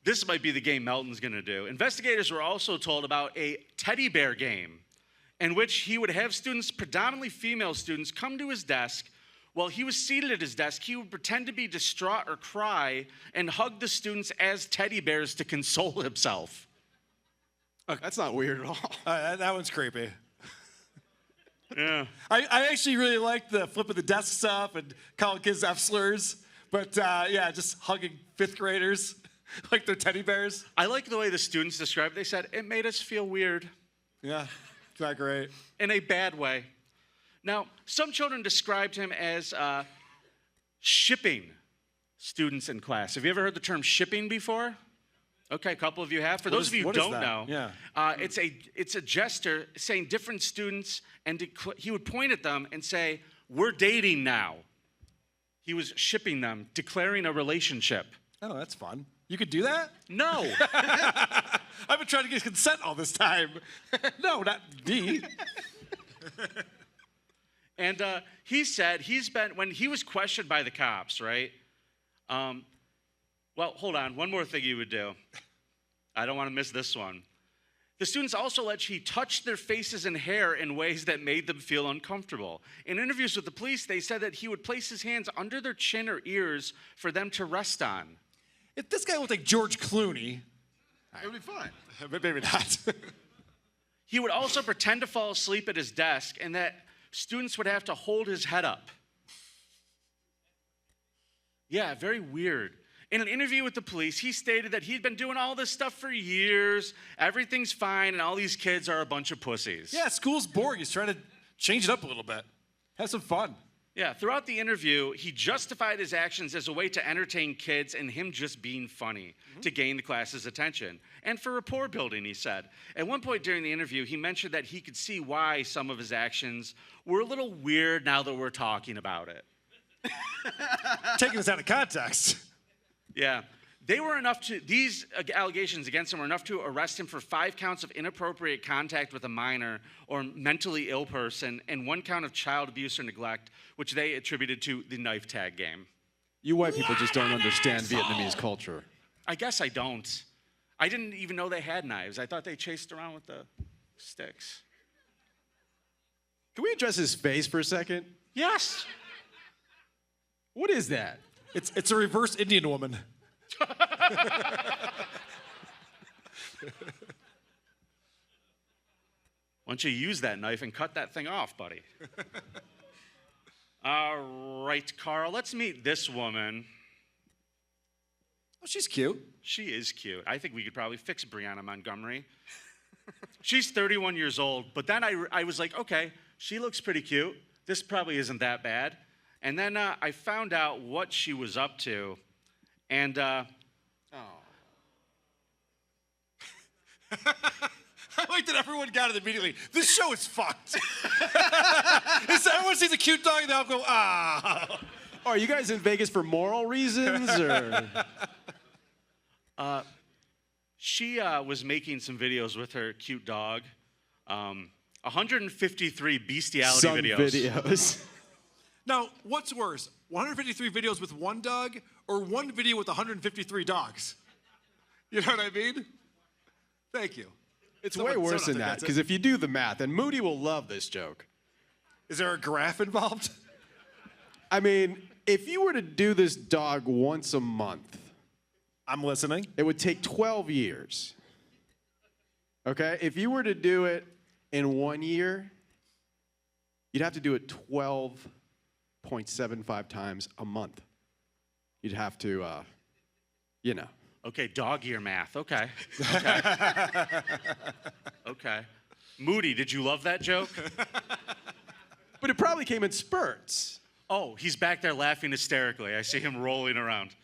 This might be the game Melton's going to do. Investigators were also told about a teddy bear game in which he would have students, predominantly female students, come to his desk. While he was seated at his desk, he would pretend to be distraught or cry and hug the students as teddy bears to console himself. That's not weird at all. That one's creepy. Yeah. I actually really like the flipping the desk stuff and calling kids F slurs. But yeah, just hugging fifth graders like they're teddy bears. I like the way the students described it. They said, it made us feel weird. Yeah, it's not great. In a bad way. Now, some children described him as shipping students in class. Have you ever heard the term shipping before? Okay, a couple of you have. For those of you who don't know, it's a gesture saying different students, and he would point at them and say, "We're dating now." He was shipping them, declaring a relationship. Oh, that's fun. You could do that? No. I've been trying to get consent all this time. No, not me. And he said when he was questioned by the cops, right? Well, hold on. One more thing he would do. I don't want to miss this one. The students also alleged he touched their faces and hair in ways that made them feel uncomfortable. In interviews with the police, they said that he would place his hands under their chin or ears for them to rest on. If this guy looked like George Clooney, it would be fine. But maybe not. He would also pretend to fall asleep at his desk and that students would have to hold his head up. Yeah, very weird. In an interview with the police, he stated that he'd been doing all this stuff for years, everything's fine, and all these kids are a bunch of pussies. Yeah, school's boring. He's trying to change it up a little bit. Have some fun. Yeah, throughout the interview, he justified his actions as a way to entertain kids and him just being funny to gain the class's attention. And for rapport building, he said. At one point during the interview, he mentioned that he could see why some of his actions were a little weird now that we're talking about it. Taking this out of context. Yeah. These allegations against him were enough to arrest him for 5 counts of inappropriate contact with a minor or mentally ill person, and 1 count of child abuse or neglect, which they attributed to the knife tag game. You white people just don't understand Vietnamese culture. I guess I don't. I didn't even know they had knives. I thought they chased around with the sticks. Can we address his face for a second? Yes. What is that? It's a reverse Indian woman. Why don't you use that knife and cut that thing off, buddy? All right, Carl, let's meet this woman. Oh, she's cute. She is cute. I think we could probably fix Brianna Montgomery. She's 31 years old, but then I was like, okay, she looks pretty cute. This probably isn't that bad. And then I found out what she was up to, and I like that everyone got it immediately. This show is fucked. Everyone sees a cute dog, they'll go, ah. Oh, are you guys in Vegas for moral reasons, or? She was making some videos with her cute dog. 153 bestiality videos. Now, what's worse, 153 videos with 1 dog or 1 video with 153 dogs? You know what I mean? Thank you. It's way worse than that, because if you do the math, and Moody will love this joke. Is there a graph involved? I mean, if you were to do this dog once a month, I'm listening. It would take 12 years. Okay? If you were to do it in 1 year, you'd have to do it 12.75 times a month. You'd have to, you know. Okay, dog ear math. Okay. Okay. Moody, did you love that joke? But it probably came in spurts. Oh, he's back there laughing hysterically. I see him rolling around.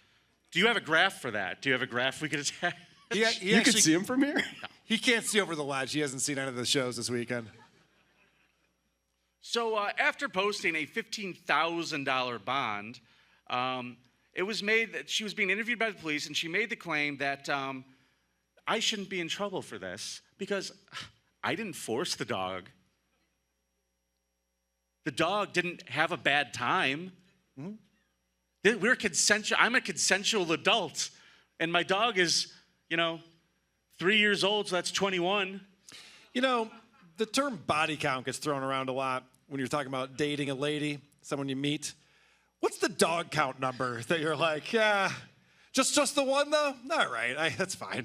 Do you have a graph for that? Do you have a graph we could attach? You can see him from here? No. He can't see over the ledge. He hasn't seen any of the shows this weekend. So after posting a $15,000 bond, it was made that she was being interviewed by the police, and she made the claim that I shouldn't be in trouble for this because I didn't force the dog. The dog didn't have a bad time. Mm-hmm. We're consensual. I'm a consensual adult, and my dog is, 3 years old, so that's 21. You know, the term body count gets thrown around a lot when you're talking about dating a lady, someone you meet. What's the dog count number that you're like, yeah, just the one though? All right, that's fine.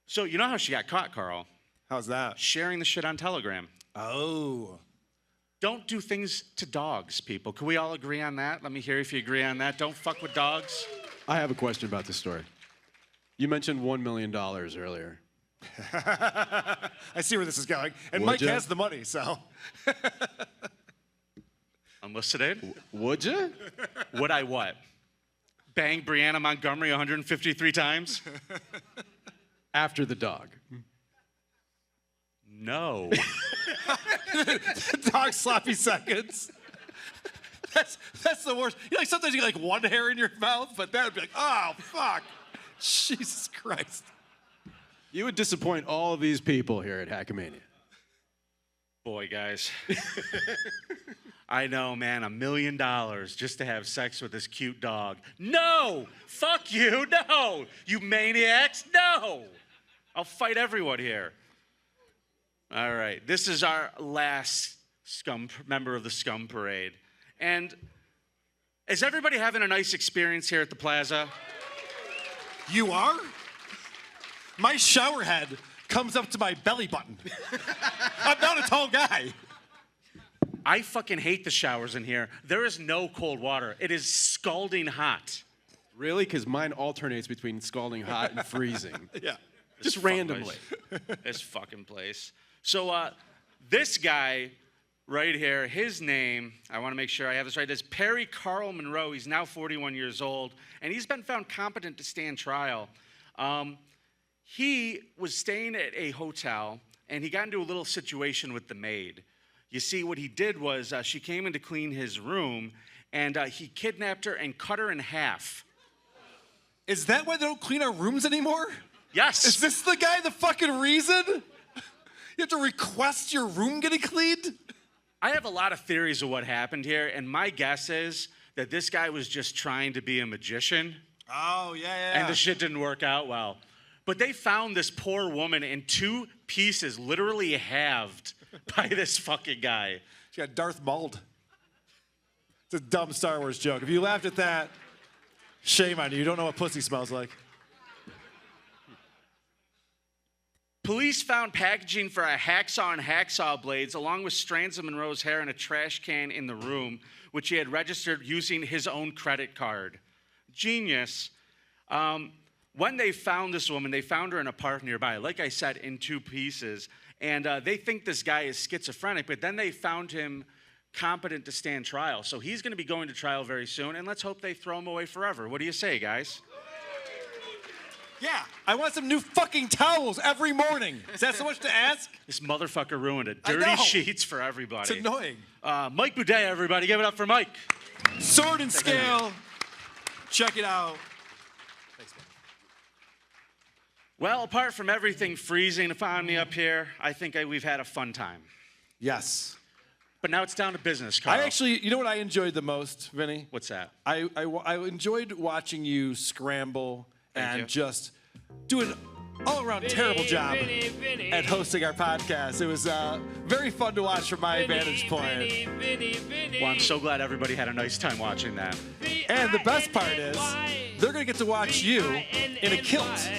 So you know how she got caught, Carl? How's that? Sharing the shit on Telegram. Oh. Don't do things to dogs, people. Can we all agree on that? Let me hear if you agree on that. Don't fuck with dogs. I have a question about this story. You mentioned $1 million earlier. I see where this is going. And Would Mike ya? has the money, so. Unlisted? Would you? Would I what? Bang Brianna Montgomery 153 times? After the dog. No. Dog sloppy seconds. That's the worst. Like sometimes you get like one hair in your mouth, but that would be like, oh, fuck. Jesus Christ. You would disappoint all of these people here at Hackamania. Boy, guys. I know, man, $1 million just to have sex with this cute dog. No! Fuck you, no! You maniacs, no! I'll fight everyone here. All right, this is our last member of the Scum Parade. And is everybody having a nice experience here at the Plaza? You are? My shower head comes up to my belly button. I'm not a tall guy. I fucking hate the showers in here. There is no cold water. It is scalding hot. Really? Because mine alternates between scalding hot and freezing. Yeah. Just randomly. This fucking place. So this guy right here, his name, I want to make sure I have this right, is Perry Carl Monroe. He's now 41 years old, and he's been found competent to stand trial. He was staying at a hotel, and he got into a little situation with the maid. You see, what he did was she came in to clean his room, and he kidnapped her and cut her in half. Is that why they don't clean our rooms anymore? Yes. Is this the guy, the fucking reason? You have to request your room getting cleaned? I have a lot of theories of what happened here, and my guess is that this guy was just trying to be a magician. Oh, yeah. And the shit didn't work out well. But they found this poor woman in 2 pieces, literally halved by this fucking guy. She got Darth Mauled. It's a dumb Star Wars joke. If you laughed at that, shame on you. You don't know what pussy smells like. Police found packaging for a hacksaw and hacksaw blades, along with strands of Monroe's hair in a trash can in the room, which he had registered using his own credit card. Genius. When they found this woman, they found her in a park nearby, like I said, in 2 pieces. And they think this guy is schizophrenic, but then they found him competent to stand trial. So he's going to be going to trial very soon, and let's hope they throw him away forever. What do you say, guys? Yeah, I want some new fucking towels every morning. Is that so much to ask? This motherfucker ruined it. Dirty sheets for everybody. It's annoying. Mike Boudet, everybody. Give it up for Mike. Sword and Scale. Check it out. Thanks, man. Well, apart from everything freezing upon me up here, I think we've had a fun time. Yes. But now it's down to business, Carl. I actually, you know what I enjoyed the most, Vinny? What's that? I enjoyed watching you scramble and just do an all-around terrible job at hosting our podcast. It was very fun to watch from my vantage point. Well, I'm so glad everybody had a nice time watching that. And the best part is, they're going to get to watch you in a kilt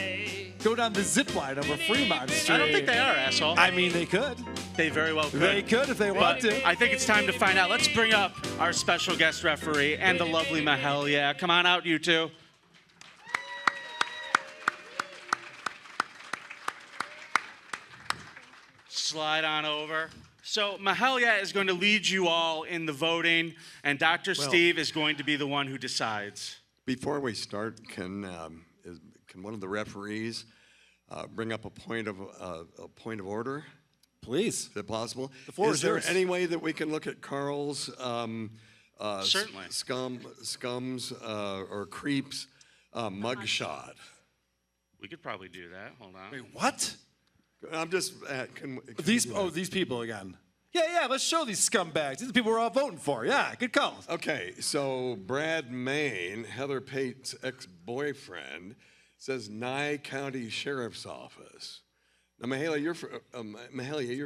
go down the zipline over Fremont Street. I don't think they are, asshole. I mean, they could. They very well could. They could if they want to. I think it's time to find out. Let's bring up our special guest referee and the lovely Mahalia. Come on out, you two. Slide on over. So Mahalia is going to lead you all in the voting, and Dr. Steve is going to be the one who decides. Before we start, can one of the referees bring up a point of order? Please. Is it possible? The floor is there yours. any way that we can look at Carl's Certainly. scums or creeps mugshot? We could probably do that. Hold on. Wait, what? I'm just these people again. Yeah, let's show these scumbags. These are the people we're all voting for. Yeah, good calls. Okay, so Brad Main, Heather Pate's ex-boyfriend, says Nye County Sheriff's Office. Now, Mahalia, you're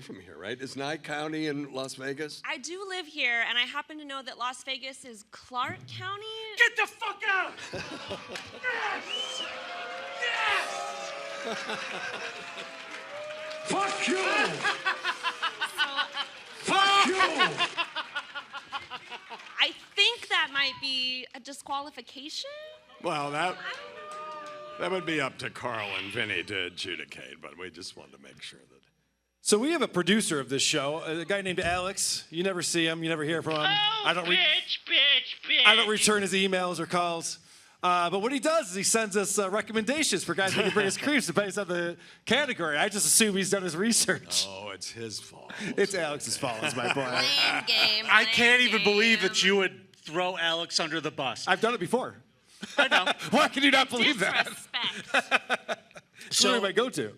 from here, right? Is Nye County in Las Vegas? I do live here, and I happen to know that Las Vegas is Clark County. Get the fuck out! Yes! Yes! Fuck you! Fuck you! I think that might be a disqualification. Well, that would be up to Carl and Vinny to adjudicate, but we just wanted to make sure that. So we have a producer of this show, a guy named Alex. You never see him, you never hear from him. Oh, I don't return his emails or calls. But what he does is he sends us recommendations for guys who can bring us creeps based on the category. I just assume he's done his research. Oh, it's his fault. It's Alex's fault, is my point. I can't even believe that you would throw Alex under the bus. I've done it before. I know. Why can you not believe that? So I go to.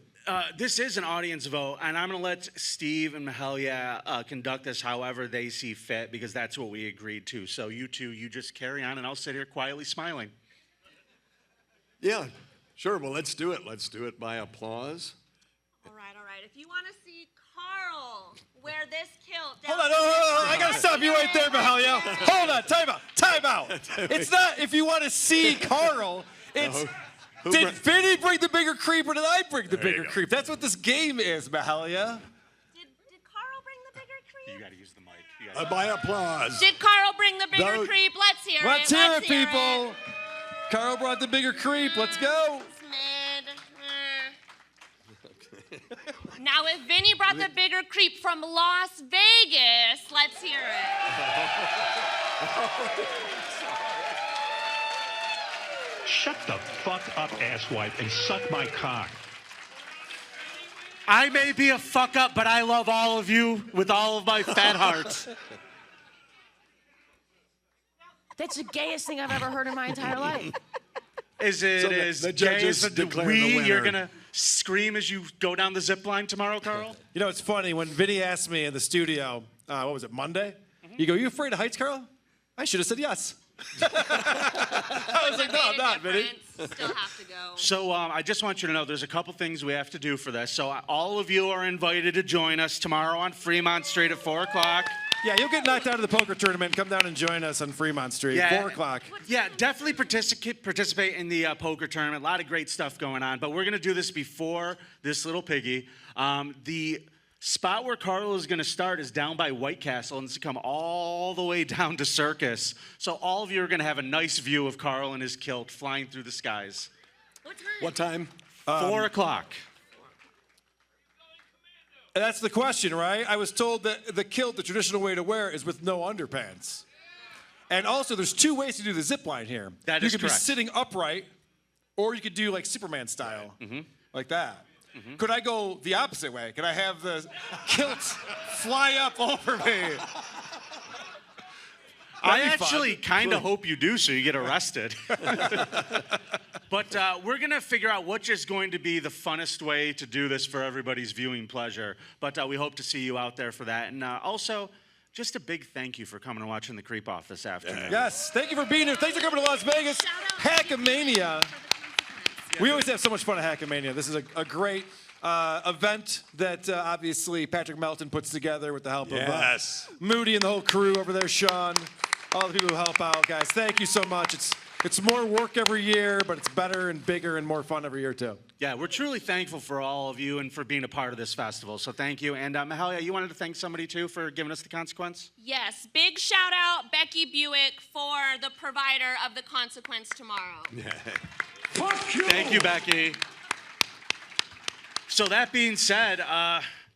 This is an audience vote, and I'm going to let Steve and Mahalia conduct this however they see fit, because that's what we agreed to. So you two, you just carry on, and I'll sit here quietly smiling. Yeah, sure. Well, let's do it. Let's do it by applause. All right. If you want to see Carl wear this kilt. Hold on. I got to stop you right there, Mahalia. Hold on. Time out. It's not if you want to see Carl. It's did Vinny bring the bigger creep or did I bring the bigger creep? That's what this game is, Mahalia. Did Carl bring the bigger creep? You got to use the mic. By applause. Did Carl bring the bigger creep? Let's hear it. Let's hear it, people. Carl brought the bigger creep. Let's go. Now, if Vinny brought the bigger creep from Las Vegas, let's hear it. Shut the fuck up, asswipe, and suck my cock. I may be a fuck up, but I love all of you with all of my fat heart. That's the gayest thing I've ever heard in my entire life. Is it So the- as the gay judges as the declare we? the winner. You're gonna scream as you go down the zip line tomorrow, Carl? You know, it's funny when Vinny asked me in the studio, what was it, Monday? You go, you afraid of heights, Carl? I should have said yes. I was like, no, I'm not, Vinny. Still have to go. So I just want you to know there's a couple things we have to do for this. So all of you are invited to join us tomorrow on Fremont Street at 4 o'clock. Yeah, you'll get knocked out of the poker tournament. Come down and join us on Fremont Street, 4 o'clock. Yeah, definitely participate in the poker tournament. A lot of great stuff going on. But we're going to do this before this little piggy. The spot where Carl is going to start is down by White Castle, and it's going to come all the way down to Circus. So all of you are going to have a nice view of Carl in his kilt flying through the skies. What time? 4 o'clock. That's the question, right? I was told that the kilt, the traditional way to wear, is with no underpants. And also, there's 2 ways to do the zip line here. That you is could correct. be sitting upright, or you could do like Superman style, like that. Could I go the opposite way? Could I have the kilt fly up over me? I That'd be actually fun. kind of hope you do so you get arrested. But we're going to figure out which is going to be the funnest way to do this for everybody's viewing pleasure. But we hope to see you out there for that. And also, just a big thank you for coming and watching the Creep Off this afternoon. Yes, thank you for being here. Thanks for coming to Las Vegas. Hackamania. We always have so much fun at Hackamania. This is a great event that obviously Patrick Melton puts together with the help of Moody and the whole crew over there, Sean, all the people who help out, guys. Thank you so much. It's more work every year, but it's better and bigger and more fun every year, too. Yeah, we're truly thankful for all of you and for being a part of this festival. So thank you. And Mahalia, you wanted to thank somebody, too, for giving us the consequence? Yes, big shout out Becky Buick for the provider of the consequence tomorrow. Fuck you! Thank you, Becky. So that being said,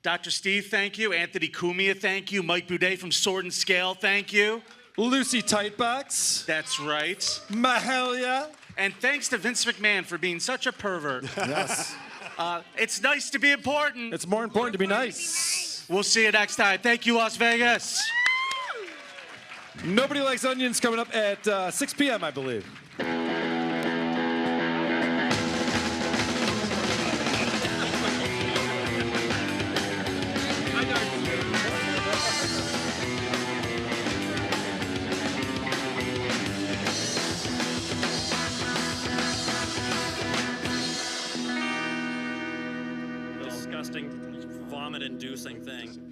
Dr. Steve, thank you. Anthony Cumia, thank you. Mike Boudet from Sword and Scale, thank you. Lucy Tightboxxx. That's right. Mahalia. And thanks to Vince McMahon for being such a pervert. Yes. It's nice to be important. It's more important to be nice. We'll see you next time. Thank you, Las Vegas. Nobody Likes Onions coming up at 6 p.m., I believe. Disgusting, vomit-inducing thing.